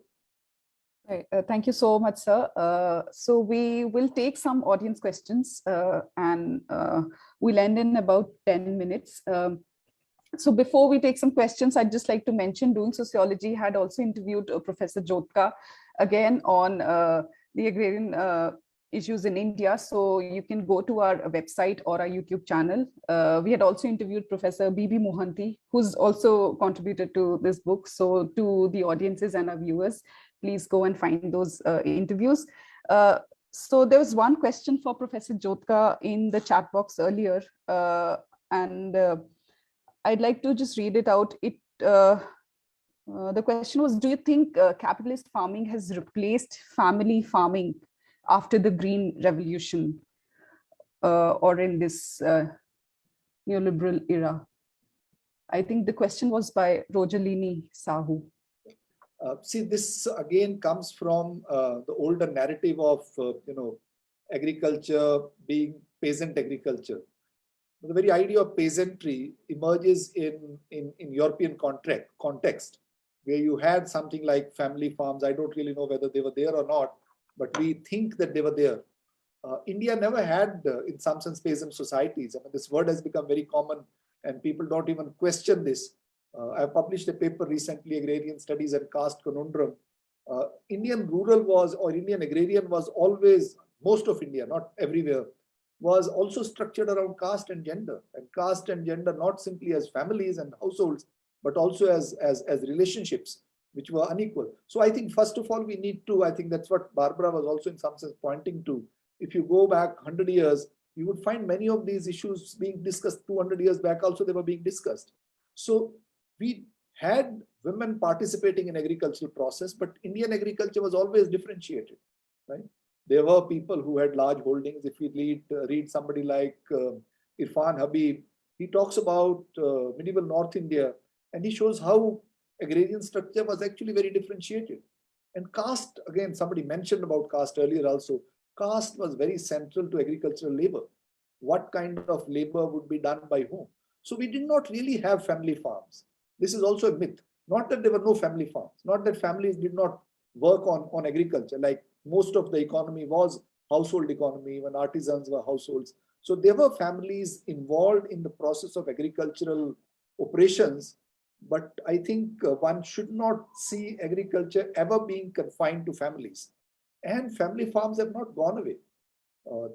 Right. Thank you so much, sir. So we will take some audience questions and we'll end in about 10 minutes. So before we take some questions, I'd just like to mention Doing Sociology had also interviewed Professor Jodhka again on the agrarian issues in India. So you can go to our website or our YouTube channel. We had also interviewed Professor B.B. Mohanty, who's also contributed to this book. So to the audiences and our viewers, please go and find those interviews. So there was one question for Professor Jodhka in the chat box earlier, and I'd like to just read it out. The question was, do you think capitalist farming has replaced family farming after the Green Revolution or in this neoliberal era? I think the question was by Rojalini Sahu. See, this again comes from the older narrative of agriculture being peasant agriculture. The very idea of peasantry emerges in European context, where you had something like family farms. I don't really know whether they were there or not, but we think that they were there. India never had, in some sense, peasant societies. I mean, this word has become very common and people don't even question this. I published a paper recently, Agrarian Studies and Caste Conundrum. Indian rural was, or Indian agrarian was always, most of India, not everywhere, was also structured around caste and gender. And caste and gender not simply as families and households, but also as relationships, which were unequal. So I think, first of all, we need to, I think that's what Barbara was also in some sense pointing to. If you go back 100 years, you would find many of these issues being discussed 200 years back also, they were being discussed. So we had women participating in agricultural process, but Indian agriculture was always differentiated, right? There were people who had large holdings. If we read somebody like Irfan Habib, he talks about medieval North India, and he shows how agrarian structure was actually very differentiated. And caste, again, somebody mentioned about caste earlier also, caste was very central to agricultural labor. What kind of labor would be done by whom? So we did not really have family farms. This is also a myth. Not that there were no family farms, not that families did not work on agriculture. Like most of the economy was household economy, when artisans were households. So there were families involved in the process of agricultural operations. But I think one should not see agriculture ever being confined to families. And family farms have not gone away.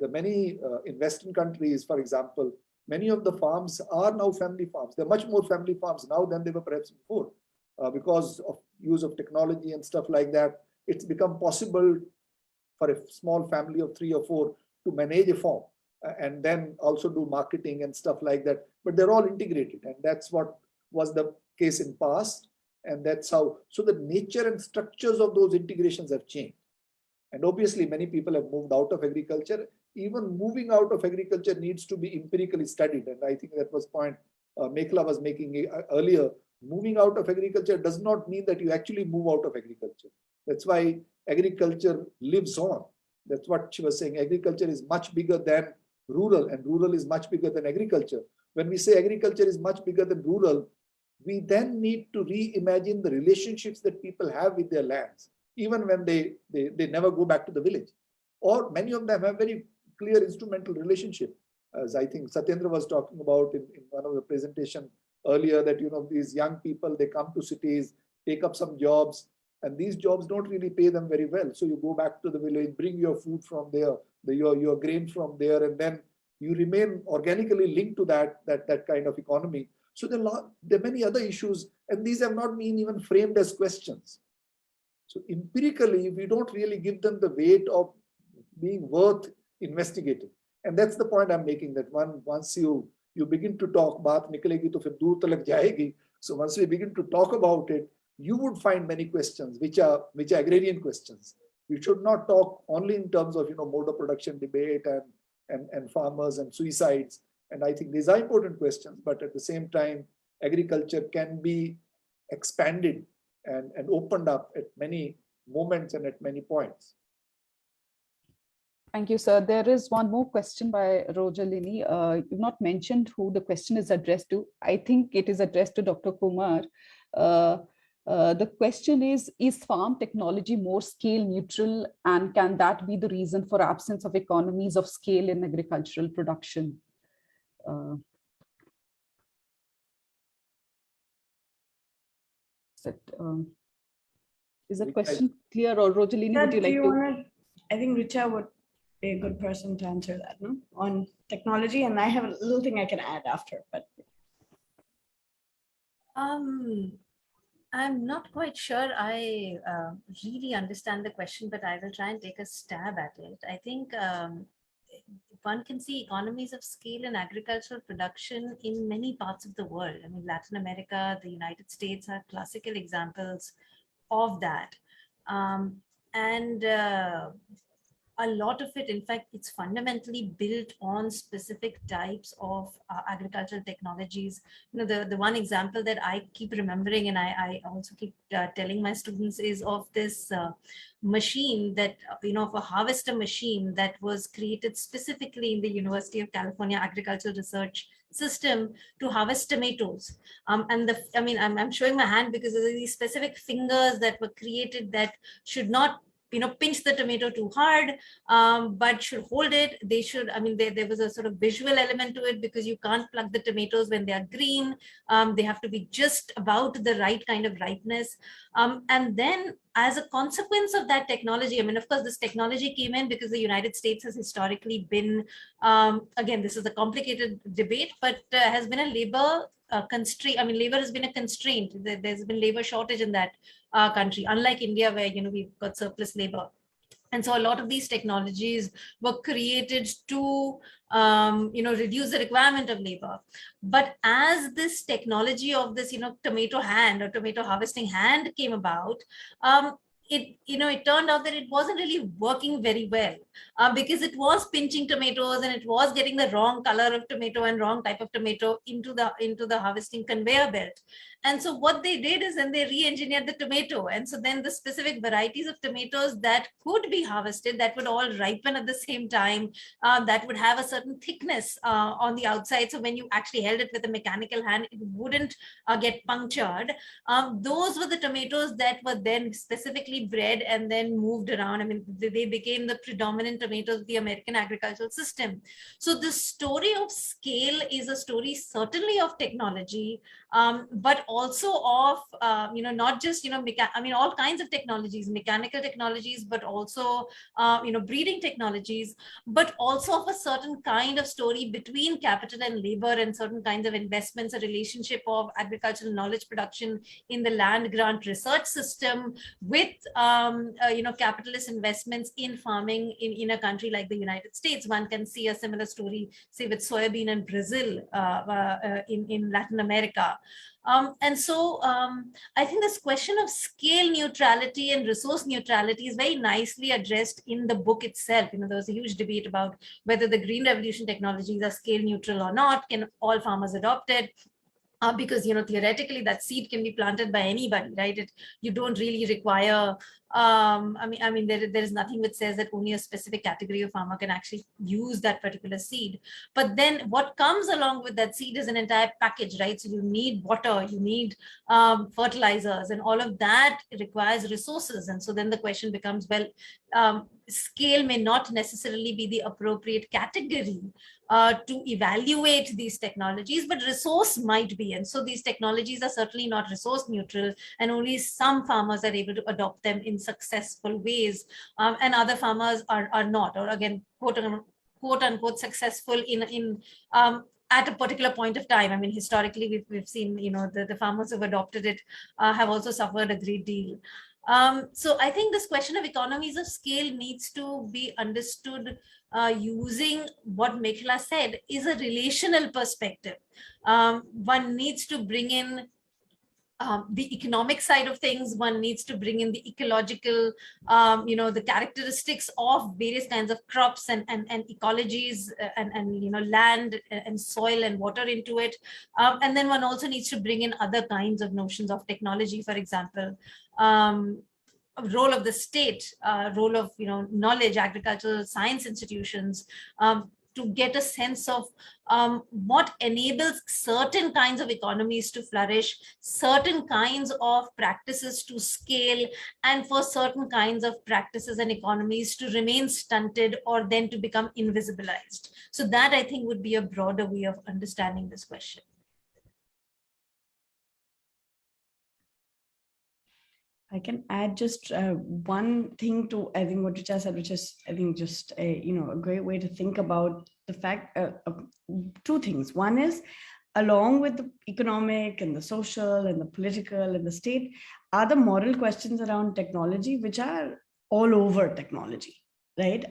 The many in Western countries, for example, many of the farms are now family farms. There are much more family farms now than they were perhaps before. Because of use of technology and stuff like that, it's become possible for a small family of 3 or 4 to manage a farm and then also do marketing and stuff like that. But they're all integrated, and that's what was the case in past. And that's how, so the nature and structures of those integrations have changed. And obviously many people have moved out of agriculture. Even moving out of agriculture needs to be empirically studied. And I think that was point Mekhla was making earlier. Moving out of agriculture does not mean that you actually move out of agriculture. That's why agriculture lives on. That's what she was saying. Agriculture is much bigger than rural, and rural is much bigger than agriculture. When we say agriculture is much bigger than rural, we then need to reimagine the relationships that people have with their lands, even when they never go back to the village. Or many of them have very clear instrumental relationship. As I think Satyendra was talking about in one of the presentation earlier, that these young people, they come to cities, take up some jobs, and these jobs don't really pay them very well. So you go back to the village, bring your food from there, your grain from there, and then you remain organically linked to that kind of economy. So there are many other issues, and these have not been even framed as questions. So empirically, we don't really give them the weight of being worth investigating. And that's the point I'm making, that once you begin to talk, baat nikalegi to fir dur tak jayegi. So once we begin to talk about it, you would find many questions which are agrarian questions. We should not talk only in terms of mode of production debate and farmers and suicides. And I think these are important questions, but at the same time, agriculture can be expanded and opened up at many moments and at many points. Thank you, sir. There is one more question by Rojalini. You've not mentioned who the question is addressed to. I think it is addressed to Dr. Kumar. The question is farm technology more scale neutral, and can that be the reason for absence of economies of scale in agricultural production? Is that question clear, or Rojalini, would you like to? I think Richa would be a good person to answer that, no? On technology, and I have a little thing I can add after, but. I'm not quite sure I really understand the question, but I will try and take a stab at it. I think one can see economies of scale in agricultural production in many parts of the world. I mean, Latin America, the United States are classical examples of that. A lot of it, in fact, it's fundamentally built on specific types of agricultural technologies. The one example that I keep remembering, and I also keep telling my students, is of this machine that, of a harvester machine that was created specifically in the University of California Agricultural Research System to harvest tomatoes. I'm showing my hand because there are these specific fingers that were created that should not pinch the tomato too hard, but should hold it. They should, there was a sort of visual element to it because you can't pluck the tomatoes when they are green. They have to be just about the right kind of ripeness. And then as a consequence of that technology, of course, this technology came in because the United States has historically been, again, this is a complicated debate, but has been a labor constraint. Labor has been a constraint. There's been labor shortage in that country, unlike India, where we've got surplus labor. And so a lot of these technologies were created to reduce the requirement of labor. But as this technology of this tomato hand or tomato harvesting hand came about, it turned out that it wasn't really working very well because it was pinching tomatoes and it was getting the wrong color of tomato and wrong type of tomato into the harvesting conveyor belt. And so what they did is then they re-engineered the tomato. And so then the specific varieties of tomatoes that could be harvested, that would all ripen at the same time, that would have a certain thickness on the outside. So when you actually held it with a mechanical hand, it wouldn't get punctured. Those were the tomatoes that were then specifically bred and then moved around. They became the predominant tomatoes of the American agricultural system. So the story of scale is a story certainly of technology, but also of, not just, all kinds of technologies, mechanical technologies, but also, breeding technologies, but also of a certain kind of story between capital and labor and certain kinds of investments, a relationship of agricultural knowledge production in the land grant research system with, capitalist investments in farming in a country like the United States. One can see a similar story, say, with soybean in Brazil, in Latin America. I think this question of scale neutrality and resource neutrality is very nicely addressed in the book itself. There was a huge debate about whether the Green Revolution technologies are scale neutral or not. Can all farmers adopt it? Because theoretically that seed can be planted by anybody, right? You don't really require. There is nothing which says that only a specific category of farmer can actually use that particular seed. But then what comes along with that seed is an entire package, right? So you need water, you need fertilizers, and all of that requires resources. And so then the question becomes, well, scale may not necessarily be the appropriate category to evaluate these technologies, but resource might be. And so these technologies are certainly not resource neutral, and only some farmers are able to adopt them in successful ways, and other farmers are not, or again, quote unquote successful in at a particular point of time. Historically, we've seen, the farmers who have adopted it have also suffered a great deal. So I think this question of economies of scale needs to be understood using what Mekhla said is a relational perspective. One needs to bring in the economic side of things. One needs to bring in the ecological, the characteristics of various kinds of crops and ecologies and land and soil and water into it. And then one also needs to bring in other kinds of notions of technology, for example, role of the state, role of knowledge, agricultural science institutions, to get a sense of what enables certain kinds of economies to flourish, certain kinds of practices to scale, and for certain kinds of practices and economies to remain stunted or then to become invisibilized. So that, I think, would be a broader way of understanding this question. I can add just one thing to, I think, what Richa said, which is, I think, just a great way to think about the fact of two things. One is, along with the economic and the social and the political and the state, are the moral questions around technology, which are all over technology, right?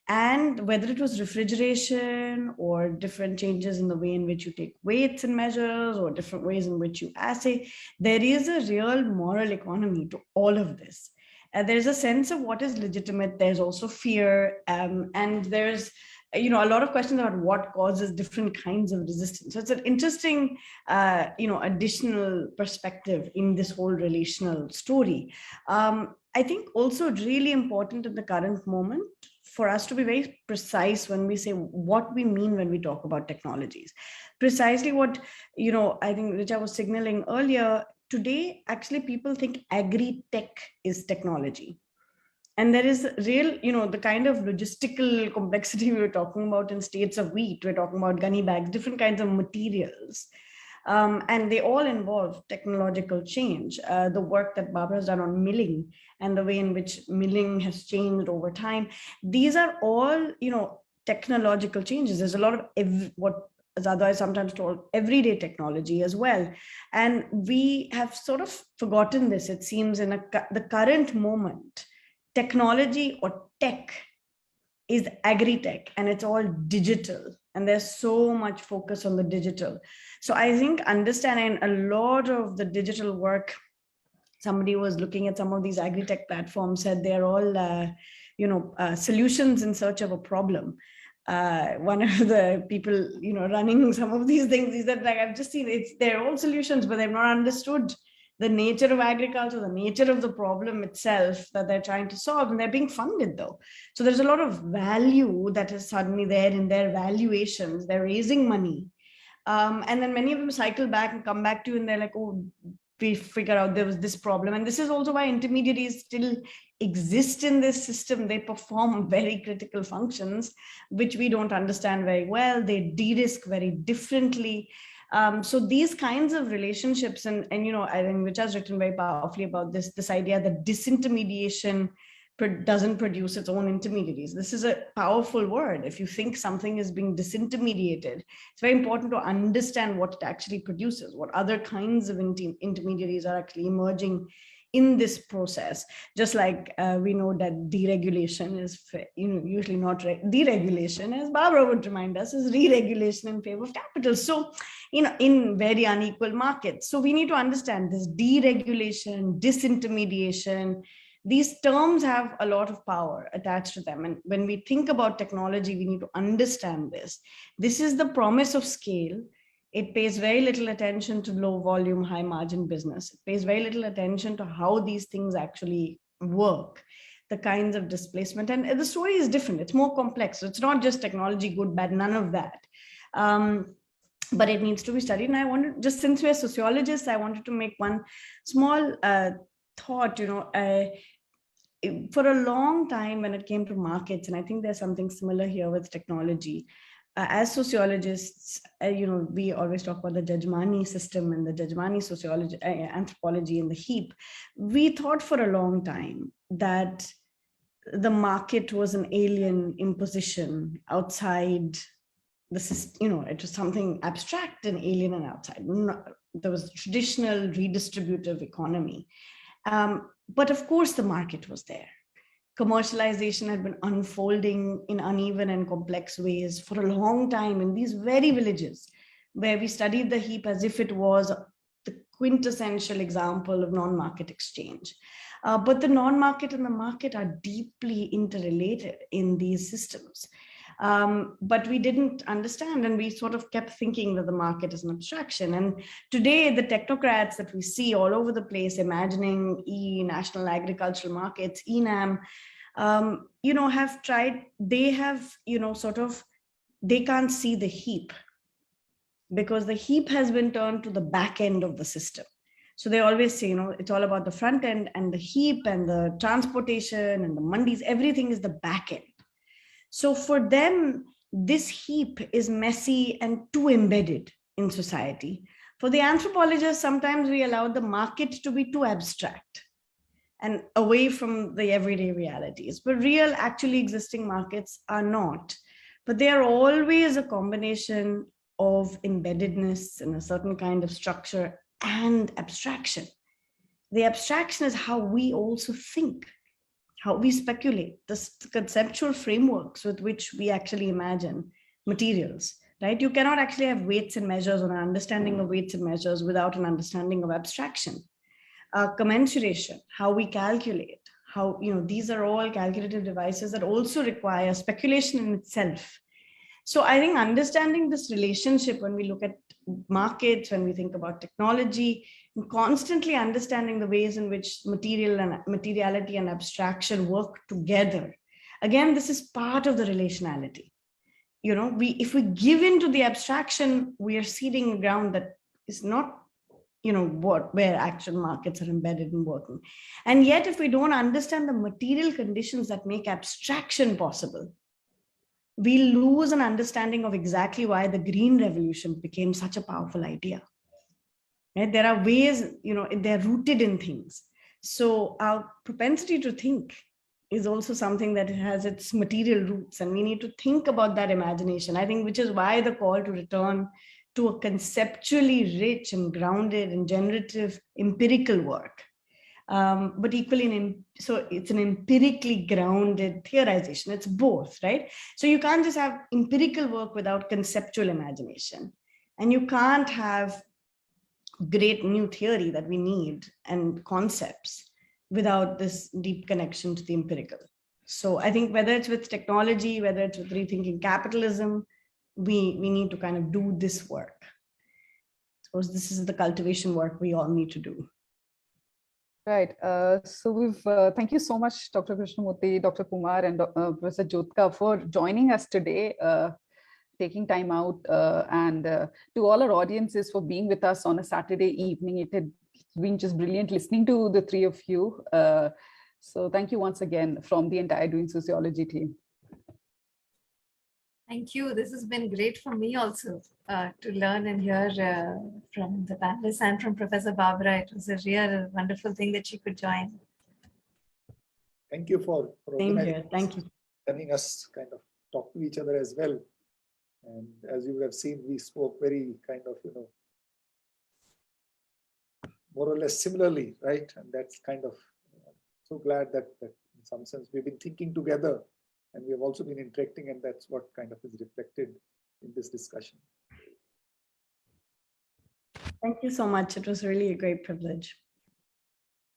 And whether it was refrigeration or different changes in the way in which you take weights and measures or different ways in which you assay, there is a real moral economy to all of this. There's a sense of what is legitimate. There's also fear, and there's a lot of questions about what causes different kinds of resistance. So it's an interesting, additional perspective in this whole relational story. I think also really important in the current moment for us to be very precise when we say what we mean when we talk about technologies. Precisely what, I think Richa was signaling earlier, today, actually people think agri-tech is technology. And there is real, the kind of logistical complexity we were talking about in states of wheat, we're talking about gunny bags, different kinds of materials. And they all involve technological change. The work that Barbara has done on milling and the way in which milling has changed over time. These are all, technological changes. There's a lot of what is otherwise sometimes called everyday technology as well. And we have sort of forgotten this, it seems, in the current moment. Technology or tech is agri-tech, and it's all digital. And there's so much focus on the digital. So I think understanding a lot of the digital work, somebody was looking at some of these agri-tech platforms, said they're all, solutions in search of a problem. One of the people, running some of these things, he said, like, I've just seen they're all solutions, but they've not understood the nature of agriculture, the nature of the problem itself that they're trying to solve, and they're being funded though. So there's a lot of value that is suddenly there in their valuations. They're raising money. And then many of them cycle back and come back to you and they're like, oh, we figure out there was this problem. And this is also why intermediaries still exist in this system. They perform very critical functions, which we don't understand very well. They de-risk very differently. So these kinds of relationships, and I think Richa has written very powerfully about this idea that disintermediation doesn't produce its own intermediaries. This is a powerful word. If you think something is being disintermediated, it's very important to understand what it actually produces, what other kinds of intermediaries are actually emerging in this process. Just like we know that deregulation is usually not deregulation, as Barbara would remind us, is re-regulation in favor of capital. So in very unequal markets. So we need to understand this deregulation, disintermediation. These terms have a lot of power attached to them. And when we think about technology, we need to understand this. This is the promise of scale. It pays very little attention to low volume, high margin business. It pays very little attention to how these things actually work, the kinds of displacement. And the story is different. It's more complex. So it's not just technology, good, bad, none of that. But it needs to be studied. And I wanted, just since we're sociologists, I wanted to make one small thought, for a long time when it came to markets, and I think there's something similar here with technology, as sociologists, we always talk about the Jajmani system and the Jajmani sociology, anthropology in the heap. We thought for a long time that the market was an alien imposition outside the system, it was something abstract and alien and outside. There was a traditional redistributive economy. But of course, the market was there. Commercialization had been unfolding in uneven and complex ways for a long time in these very villages where we studied the heap as if it was the quintessential example of non-market exchange. But the non-market and the market are deeply interrelated in these systems. But we didn't understand, and we sort of kept thinking that the market is an abstraction. And today, the technocrats that we see all over the place imagining national agricultural markets, ENAM, have tried, they have, they can't see the heap, because the heap has been turned to the back end of the system. So they always say, it's all about the front end, and the heap and the transportation and the mandis, everything is the back end. So for them, this heap is messy and too embedded in society. For the anthropologists, sometimes we allow the market to be too abstract and away from the everyday realities. But real, actually existing markets are not. But they are always a combination of embeddedness and a certain kind of structure and abstraction. The abstraction is how we also think, how we speculate, the conceptual frameworks with which we actually imagine materials, right? You cannot actually have weights and measures or an understanding of weights and measures without an understanding of abstraction. Commensuration, how we calculate, how, these are all calculative devices that also require speculation in itself. So I think understanding this relationship when we look at markets, when we think about technology, and constantly understanding the ways in which materiality and abstraction work together. Again, this is part of the relationality. If we give into the abstraction, we are seeding ground that is not, where actual markets are embedded and working. And yet, if we don't understand the material conditions that make abstraction possible, we lose an understanding of exactly why the Green Revolution became such a powerful idea. Right? There are ways, they're rooted in things. So our propensity to think is also something that has its material roots, and we need to think about that imagination. I think, which is why the call to return to a conceptually rich and grounded and generative empirical work. But equally, so it's an empirically grounded theorization. It's both, right? So you can't just have empirical work without conceptual imagination. And you can't have great new theory that we need and concepts without this deep connection to the empirical. So I think whether it's with technology, whether it's with rethinking capitalism, we need to kind of do this work. I suppose this is the cultivation work we all need to do. Right. So thank you so much, Dr. Krishnamurthy, Dr. Kumar, and Professor Jodhka for joining us today, taking time out, and to all our audiences for being with us on a Saturday evening. It had been just brilliant listening to the three of you. So thank you once again from the entire Doing Sociology team. Thank you. This has been great for me also to learn and hear from the panelists and from Professor Barbara. It was a real wonderful thing that she could join. Thank you for Thank you. letting us kind of talk to each other as well. And as you would have seen, we spoke very kind of, more or less similarly, right? And that's kind of so glad that in some sense we've been thinking together, and we have also been interacting, and that's what kind of is reflected in this discussion. Thank you so much. It was really a great privilege.